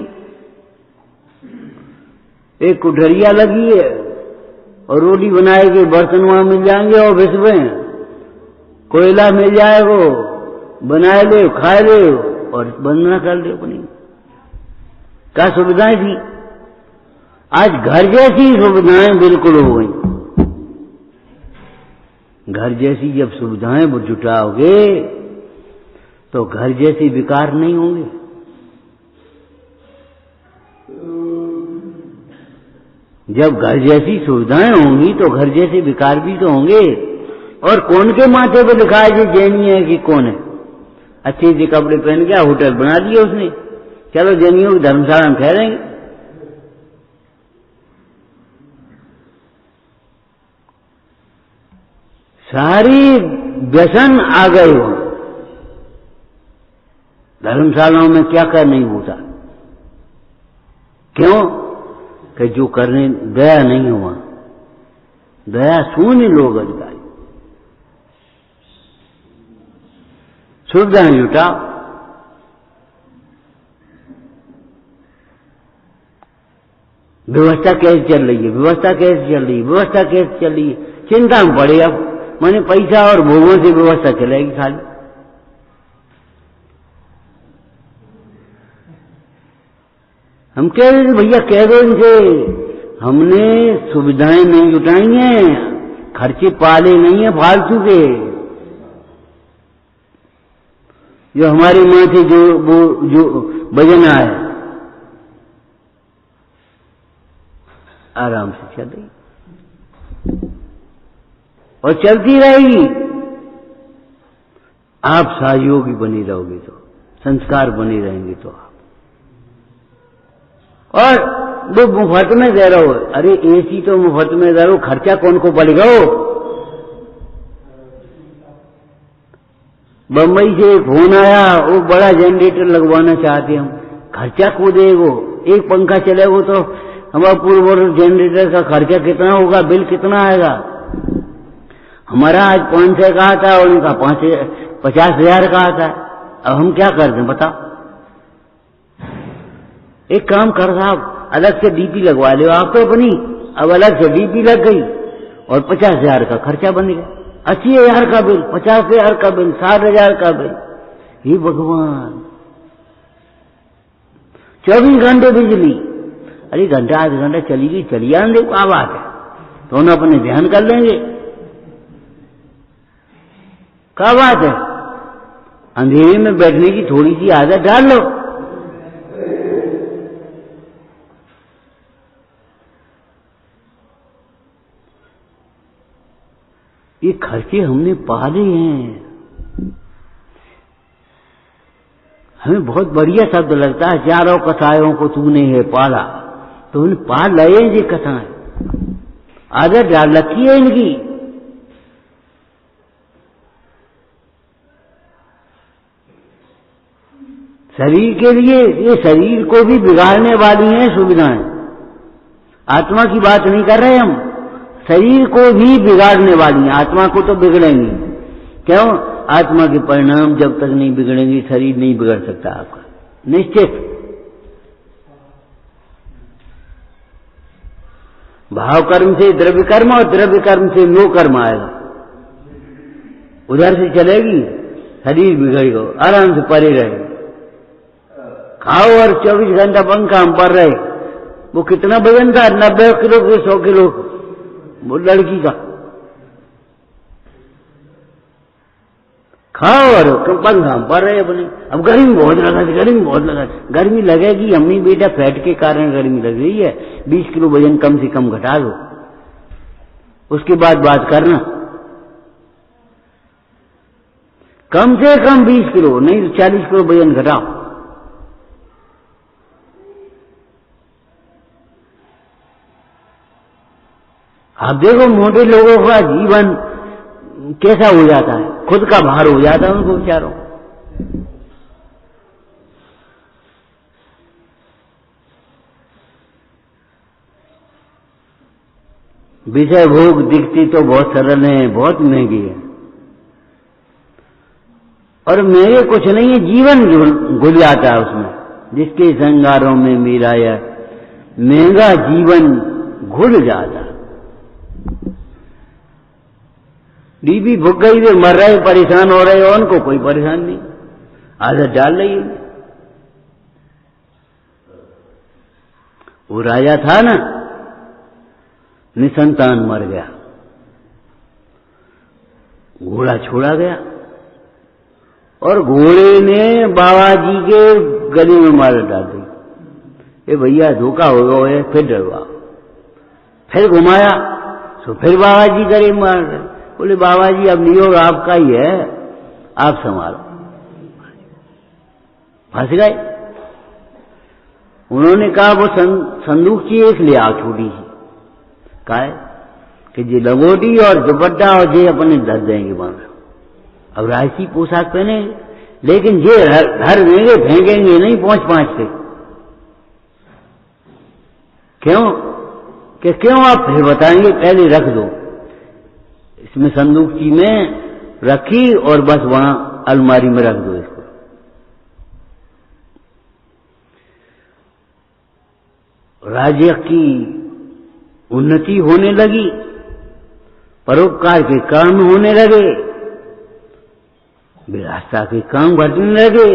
एक कुठरिया लगी है और रोटी बनाए के बर्तन वहां मिल जाएंगे, और में कोयला मिल जाएगा, बनाए ले, खाए ले और बंदना कर ले अपनी। क्या सुविधाएं थी? आज घर जैसी सुविधाएं बिल्कुल हो गई। घर जैसी जब सुविधाएं जुटाओगे तो घर जैसे विकार नहीं होंगे। जब घर जैसी सुविधाएं होंगी तो घर जैसे विकार भी तो होंगे। और कौन के माथे पे लिखा है कि जैनी है कि कौन है? अच्छे से कपड़े पहन गया, होटल बना दिया उसने, चलो जैनियों की धर्मशाला में ठहरेंगे। सारी व्यसन आ गए हो। धर्मशालाओं में क्या कर नहीं होता? क्यों? कि जो करने दया नहीं हुआ, दया शून्य लोग अधिकारी। सुविधाएं जुटाओ। व्यवस्था कैसे चल रही है? व्यवस्था कैसे चल रही है? व्यवस्था कैसे चल रही है? चिंता में पड़े अब, माने पैसा और भोगों से व्यवस्था चलेगी खाली। हम कह रहे थे भैया कह दो इनसे हमने सुविधाएं नहीं जुटाई हैं, खर्चे पाले नहीं है फालतू के। जो हमारे माथे जो वजन आए आराम से चल रही और चलती रहेगी। आप सहयोगी बनी रहोगे तो, संस्कार बने रहेंगे तो आप। और वो मुफ्त में दे रहे हो, अरे एसी तो मुफ्त में दे रहे हो, खर्चा कौन को पड़ेगा? बम्बई से एक फोन आया, वो बड़ा जनरेटर लगवाना चाहते हम, खर्चा को देगो? एक पंखा चलेगा तो हमारा पूर्व जनरेटर का खर्चा कितना होगा, बिल कितना आएगा? हमारा आज 500 का आता है और उनका 50,000 का आता है। अब हम क्या कर दें बताओ? एक काम कर साहब, अलग से डीपी लगवा लो आप तो अपनी। अब अलग से डीपी लग गई और 50,000 का खर्चा बन गया, 80,000 का बिल, 50,000 का बिल, 60,000 का बिल। हे भगवान, 24 घंटे बिजली, अरे घंटा आध घंटा चली गई, चली आने दो, क्या बात है, तो हम अपने ध्यान कर लेंगे, क्या बात है। अंधेरे में बैठने की थोड़ी सी आदत डाल लो। ये खर्चे हमने पाले हैं। हमें बहुत बढ़िया शब्द लगता है, चारों कसायों को तूने है पाला, तो उन्हें पाल लाए ये कसाएं, आदत डाल रखी है इनकी। शरीर के लिए, ये शरीर को भी बिगाड़ने वाली हैं सुविधाएं। आत्मा की बात नहीं कर रहे हम, शरीर को भी बिगाड़ने वाली हैं। आत्मा को तो बिगड़ेंगी, क्यों? आत्मा के परिणाम जब तक नहीं बिगड़ेंगे शरीर नहीं बिगड़ सकता आपका, निश्चित। भाव कर्म से द्रव्य कर्म और द्रव्य कर्म से नो कर्म आएगा, उधर से चलेगी, शरीर बिगड़ेगा, आराम से परे रहे। खाओ और 24 घंटा पंखा हम पर रहे। वो कितना वजन था? 90 किलो के 100 किलो वो लड़की का। खाओ और पंखा हम पर रहे अपने। अब गर्मी बहुत लगा, गर्मी बहुत लगा, गर्मी लगेगी अम्मी बेटा, फैट के कारण गर्मी लग रही है, 20 किलो वजन कम से कम घटा दो, उसके बाद बात करना। कम से कम 20 किलो, नहीं तो 40 किलो वजन घटाओ। आप देखो मोटे लोगों का जीवन कैसा हो जाता है, खुद का भार हो जाता है उनको बेचारों। विषय भोग दिखती तो बहुत सरल है, बहुत महंगी है, और महंगे कुछ नहीं है, जीवन घुल जाता है उसमें। जिसके श्रृंगारों में मेरा यह महंगा जीवन घुल जाता। बीबी भूख गई, वे मर रहे, परेशान हो रहे, और उनको कोई परेशान नहीं, आदत डाल रही है। वो राजा था ना, निसंतान मर गया, घोड़ा छोड़ा गया और घोड़े ने बाबा जी के गले में मार डाल दी। ए भैया धोखा हो गया, फिर डरवा, फिर घुमाया तो फिर बाबा जी गले में मार गए। बोले बाबा जी अब नियोग आपका ही है, आप संभालो। फंस गए। उन्होंने कहा वो संदूक चाहिए, एक ले आओ छोटी सी, कहा कि जी लंगोटी और दुपट्टा और जे अपने धर देंगे वहां। अब राजसी पोशाक पहने, लेकिन जे धर देंगे, फेंकेंगे नहीं पहुंच के। क्यों? कि क्यों? आप फिर बताएंगे, पहले रख दो। इसमें संदूकची में रखी और बस वहां अलमारी में रख दो इसको। राज्य की उन्नति होने लगी, परोपकार के काम होने लगे, विलासता के काम घटने लगे,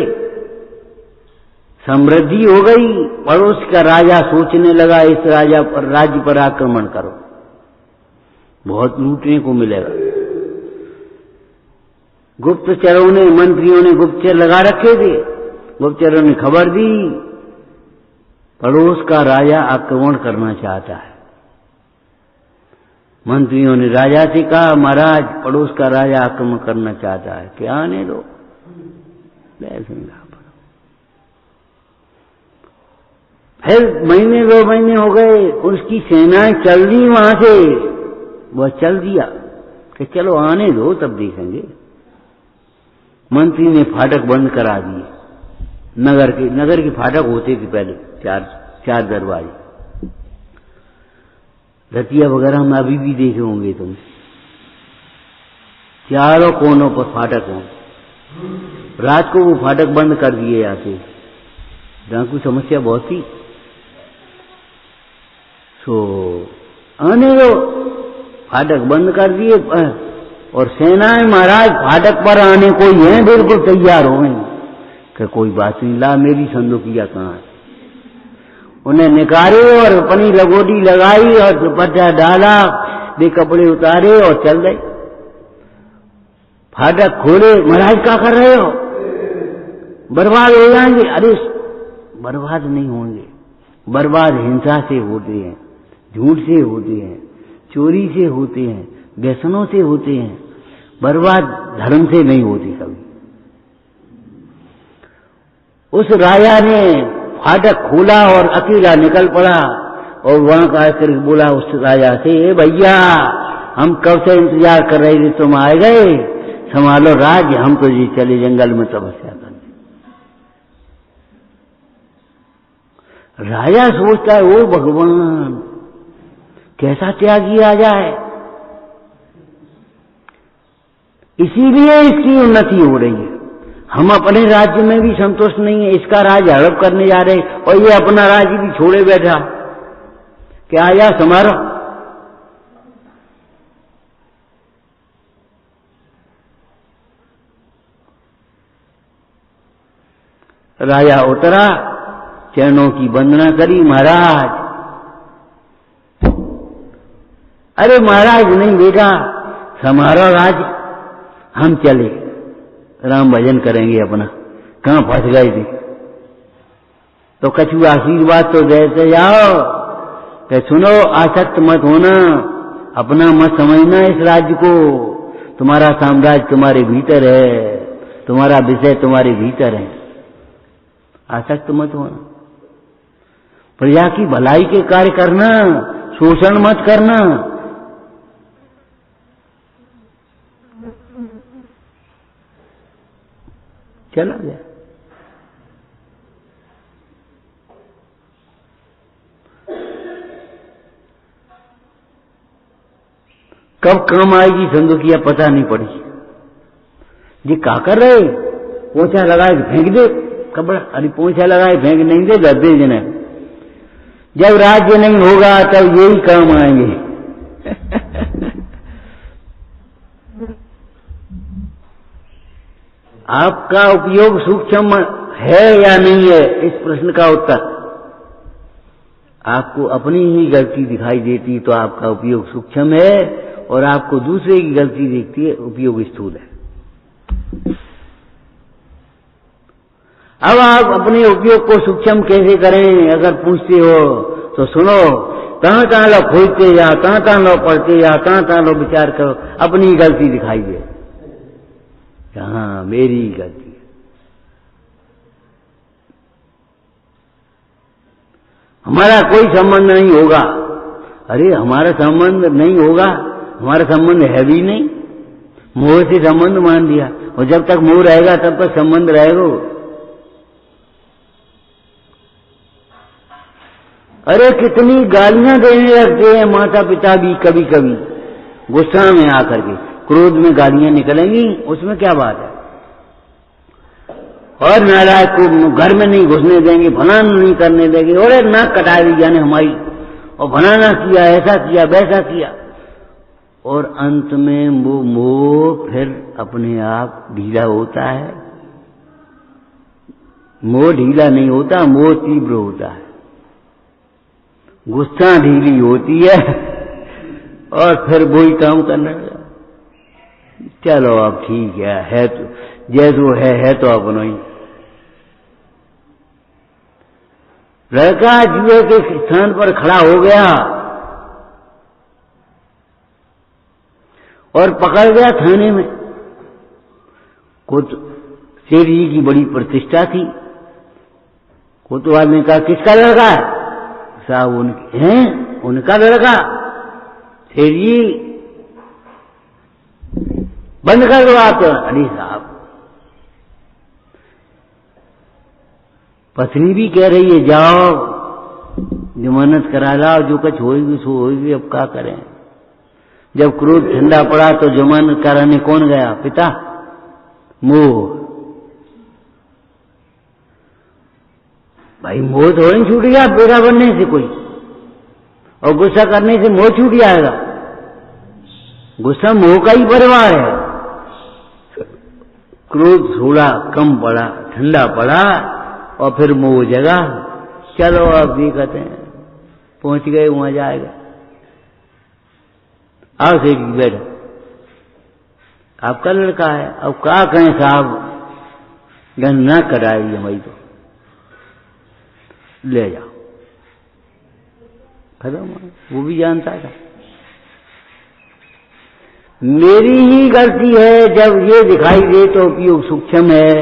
समृद्धि हो गई, पड़ोस का राजा सोचने लगा इस राज्य पर आक्रमण करो, बहुत लूटने को मिलेगा। गुप्तचरों ने, मंत्रियों ने गुप्तचर लगा रखे थे, गुप्तचरों ने खबर दी पड़ोस का राजा आक्रमण करना चाहता है। मंत्रियों ने राजा से कहा, महाराज पड़ोस का राजा आक्रमण करना चाहता है, क्या आने दो। फिर महीने 2 महीने हो गए, उसकी सेनाएं चल दी वहां से, वह चल दिया कि चलो आने दो तब देखेंगे। मंत्री ने फाटक बंद करा दिए, नगर के फाटक होते थे पहले, चार दरवाजे, रतिया वगैरह में अभी भी देखे होंगे तुम, चारों कोनों पर फाटक हों। रात को वो फाटक बंद कर दिए जाते, डाकू समस्या बहुत थी। सो आने दो, फाटक बंद कर दिए, और सेनाएं महाराज फाटक पर आने को ही हैं, बिल्कुल तैयार हो गई कि कोई बात नहीं, ला मेरी संदूकिया कहाँ है। उन्हें निकाले और अपनी लगोटी लगाई और दुपट्टा डाला, वे कपड़े उतारे और चल गए। फाटक खोले, महाराज क्या कर रहे हो, बर्बाद हो जाएंगे। अरे बर्बाद नहीं होंगे, बर्बाद हिंसा से होते हैं, झूठ से होते हैं, चोरी से होते हैं, व्यसनों से होते हैं, बर्बाद धर्म से नहीं होती कभी। उस राजा ने फाटक खोला और अकेला निकल पड़ा, और वहां का आकर बोला उस राजा से, भैया हम कब से इंतजार कर रहे थे, तुम आ गए, संभालो राज्य, हम तो जी चले जंगल में तपस्या करने। राजा सोचता है, ओ भगवान कैसा त्यागी आ जाए, इसीलिए इसकी उन्नति हो रही है। हम अपने राज्य में भी संतुष्ट नहीं है, इसका राज्य हड़प करने जा रहे, और ये अपना राज्य भी छोड़े बैठा कि आया समारो। राजा उतरा, चरणों की वंदना करी, महाराज। अरे महाराज नहीं बेटा, समारो राज्य, हम चले राम भजन करेंगे अपना, कहां फंस गए थे। तो कछु आशीर्वाद तो देते जाओ कि सुनो, आसक्त मत होना, अपना मत समझना इस राज्य को, तुम्हारा साम्राज्य तुम्हारे भीतर है, तुम्हारा विषय तुम्हारे भीतर है, आसक्त मत होना, प्रजा की भलाई के कार्य करना, शोषण मत करना। चला गया। कब काम आएगी संदूकिया पता नहीं पड़ी। ये क्या कर रहे, पोछा लगाए फेंक दे कपड़ा, अरे पोछा लगाए फेंक नहीं दे, गद्दे जने। जब राज्य नहीं होगा तब यही काम आएंगे। आपका उपयोग सूक्ष्म है या नहीं है, इस प्रश्न का उत्तर आपको अपनी ही गलती दिखाई देती तो आपका उपयोग सूक्ष्म है, और आपको दूसरे की गलती दिखती है, उपयोग स्थूल है। अब आप अपने उपयोग को सूक्ष्म कैसे करें, अगर पूछते हो तो सुनो, कहां लो खोजते जाओ, कहां लो पढ़ते जाओ, कहां लो विचार करो, अपनी गलती दिखाई दे, हाँ मेरी गलती है। हमारा कोई संबंध नहीं होगा, अरे हमारा संबंध नहीं होगा, हमारा संबंध है भी नहीं, मोह से संबंध मान लिया, और जब तक मोह रहेगा तब तक संबंध रहेगा। अरे कितनी गालियां देने लगते हैं माता पिता भी, कभी कभी गुस्सा में आकर के, क्रोध में गालियां निकलेंगी, उसमें क्या बात है। और नाराज को घर में नहीं घुसने देंगे, फलाना नहीं करने देंगे, और नाक कटा दी जाने हमारी, और फलाना किया, ऐसा किया, वैसा किया, और अंत में वो मोह फिर अपने आप ढीला होता है, मोह ढीला नहीं होता, मोह तीव्र होता है। गुस्सा ढीली होती है और फिर वही काम करने लगा। चलो अब ठीक है तो जैसो है तो अपनो ही। लड़का जुए के स्थान पर खड़ा हो गया और पकड़ गया थाने में। सेठ जी की बड़ी प्रतिष्ठा थी। कोतवाल ने कहा किसका लड़का है? साहब उनके हैं, उनका लड़का। सेठ जी बंद कर दो आप। अरे साहब, पत्नी भी कह रही है जाओ जमानत करा लाओ, जो कुछ होगी सो होगी, अब क्या करें। जब क्रोध ठंडा पड़ा तो जमानत कराने कौन गया? पिता। मोह। भाई मोह थोड़ी छूट गया बेटा बनने से कोई, और गुस्सा करने से मोह छूट जाएगा? गुस्सा मोह का ही परिवार है। क्रोध थोड़ा कम पड़ा, ठंडा पड़ा और फिर मोह जगा। चलो अब भी कहते हैं पहुंच गए, वहां जाएगा। आओ सेठ जी बैठो, आपका लड़का है। अब क्या कहें साहब, गन्ना कराई हमारी तो ले जाओ। खत्म। वो भी जानता था मेरी ही गलती है। जब ये दिखाई दे तो उपयोग सूक्ष्म है,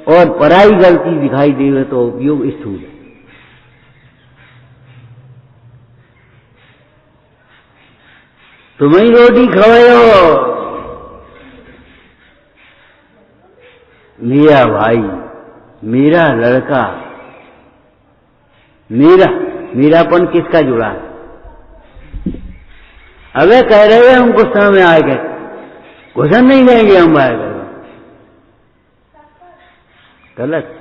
और पराई गलती दिखाई दे तो उपयोग स्थूल है। तुम्हें रोटी खवाओ, मेरा भाई, मेरा लड़का, मेरापन किसका जुड़ा है? अबे कह रहे हैं हम गुस्सा में आ गए, गुस्सा नहीं जाएंगे हम आएगा। गलत।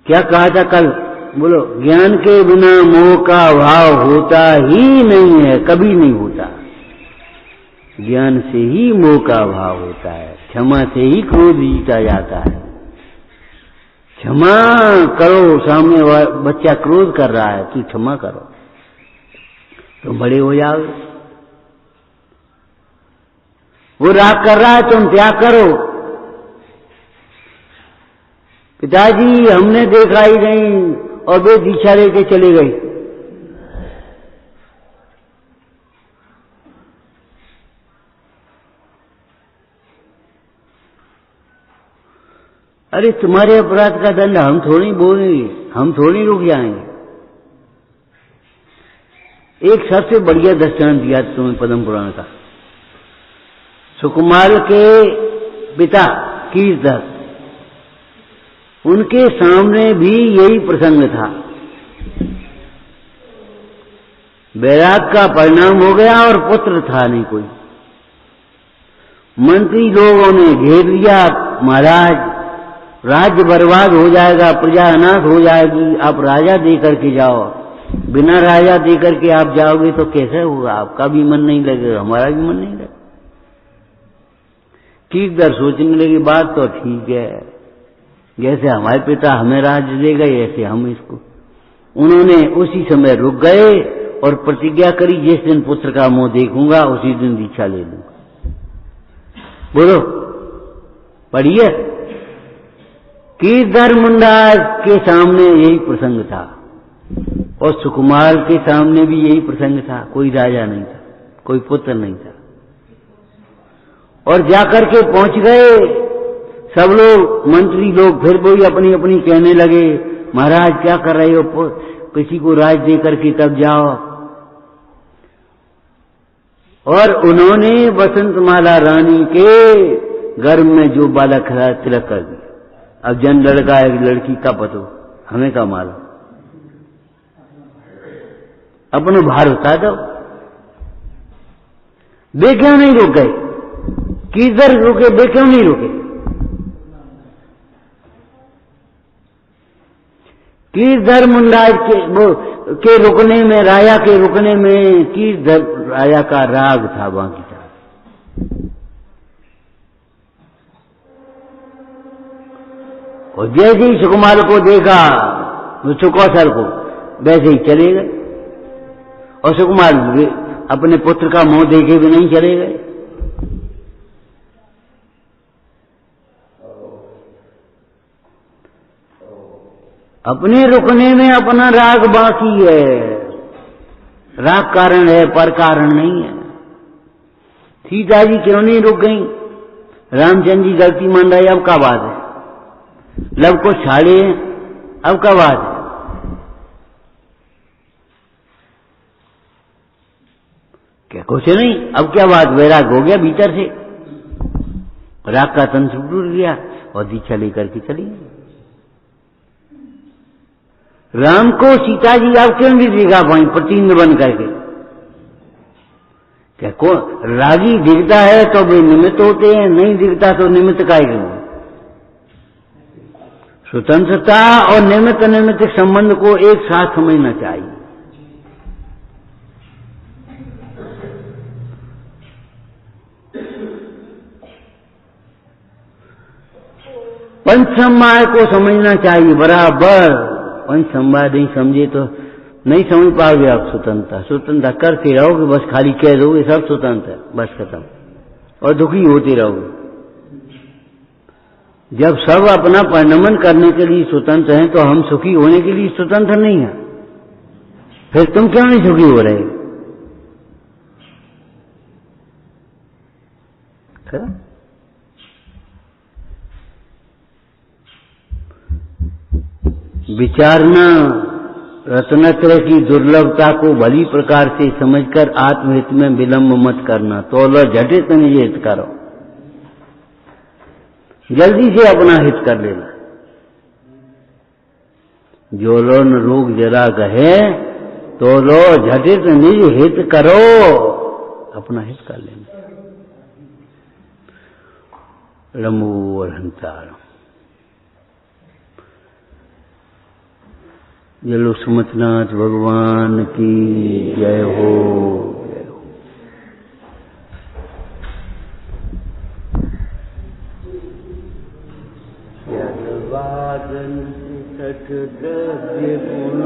क्या कहा था कल? बोलो, ज्ञान के बिना मोह का भाव होता ही नहीं है, कभी नहीं होता। ज्ञान से ही मोह का भाव होता है, क्षमा से ही क्रोध जीता जाता है। क्षमा करो, सामने बच्चा क्रोध कर रहा है, तू क्षमा करो, तुम बड़े हो जाओगे। वो राग कर रहा है, तुम त्याग करो। पिताजी हमने देखा ही नहीं, और वे दीक्षा लेके चले गई। अरे तुम्हारे अपराध का दंड हम थोड़ी बोलेंगे, हम थोड़ी रुक जाएंगे। एक सबसे बढ़िया दृष्टांत दिया तुम्हें पद्म पुराण का। सुकुमार के पिता कीर्तन, उनके सामने भी यही प्रसंग था। वैराग का परिणाम हो गया और पुत्र था नहीं कोई। मंत्री लोगों ने घेर लिया, महाराज राज्य बर्बाद हो जाएगा, प्रजा अनाथ हो जाएगी, आप राजा दे करके जाओ। बिना राजा दे करके आप जाओगे तो कैसे होगा? आपका भी मन नहीं लगेगा, हमारा भी मन नहीं लगेगा। ठीक दर सोचने लगी, बात तो ठीक है, जैसे हमारे पिता हमें राज्य दे गए ऐसे हम इसको। उन्होंने उसी समय रुक गए और प्रतिज्ञा करी, जिस दिन पुत्र का मुंह देखूंगा उसी दिन दीक्षा ले लूंगा। बोलो, पढ़िए। कीर्तन मुंडाज के सामने यही प्रसंग था और सुकुमार के सामने भी यही प्रसंग था। कोई राजा नहीं था, कोई पुत्र नहीं था, और जाकर के पहुंच गए सब लोग, मंत्री लोग फिर वही अपनी अपनी कहने लगे, महाराज क्या कर रहे हो, किसी को राज दे करके तब जाओ। और उन्होंने बसंतमाला रानी के गर्भ में जो बालक था तिलक कर दिया। अब जन लड़का है लड़की का पतो, हमें क्या मालूम, अपना भार बता दो। वे क्यों नहीं रुक गए? किधर रुके, वे क्यों नहीं रुके? कीर्धर मुंडाज के रुकने में, राजा के रुकने में कीर्धर राजा का राग था, बाकी था। और जैसे ही सुकुमार को देखा, सुकौशल को, वैसे ही चले गए। और सुकुमार अपने पुत्र का मुंह देखे भी नहीं चले गए। अपने रुकने में अपना राग बाकी है। राग कारण है, पर कारण नहीं है। सीता जी क्यों नहीं रुक गई? रामचंद्र जी गलती मान रहे, अब का बात है? लव को छाड़े, अब का बात है? क्या कुछ नहीं, अब क्या बात? वैराग हो गया भीतर से, राग का तंत्र टूट गया और दीक्षा लेकर के चली। राम को सीता जी आप क्यों नहीं दिखा पाई प्रतिबिंब बन करके? क्या को रागी दिखता है तो वे निमित्त होते हैं, नहीं दिखता तो निमित्त काहे के? स्वतंत्रता और निमित्त निमित्त संबंध को एक साथ समझना चाहिए। पंच संवाद को समझना चाहिए बराबर। पंच संवाद नहीं समझे तो नहीं समझ पाओगे आप स्वतंत्रता। स्वतंत्रता करते रहोगे, बस खाली कह दोगे सब स्वतंत्र है, बस खत्म, और दुखी होते रहोगे। जब सब अपना परिणमन करने के लिए स्वतंत्र हैं तो हम सुखी होने के लिए स्वतंत्र नहीं है। फिर तुम क्यों नहीं सुखी हो रहे? विचारना, रत्नत्रय की दुर्लभता को भली प्रकार से समझकर आत्महित में विलंब मत करना। तो लो झटित निज हित करो, जल्दी से अपना हित कर लेना। जो लो न रोग जरा गहे, तो लो झटित निज हित करो, अपना हित कर लेना। रमो और हंतार जलो सुमतनाथ भगवान की जय हो। जलवादन सठ द्रव्य गुण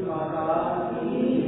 माता की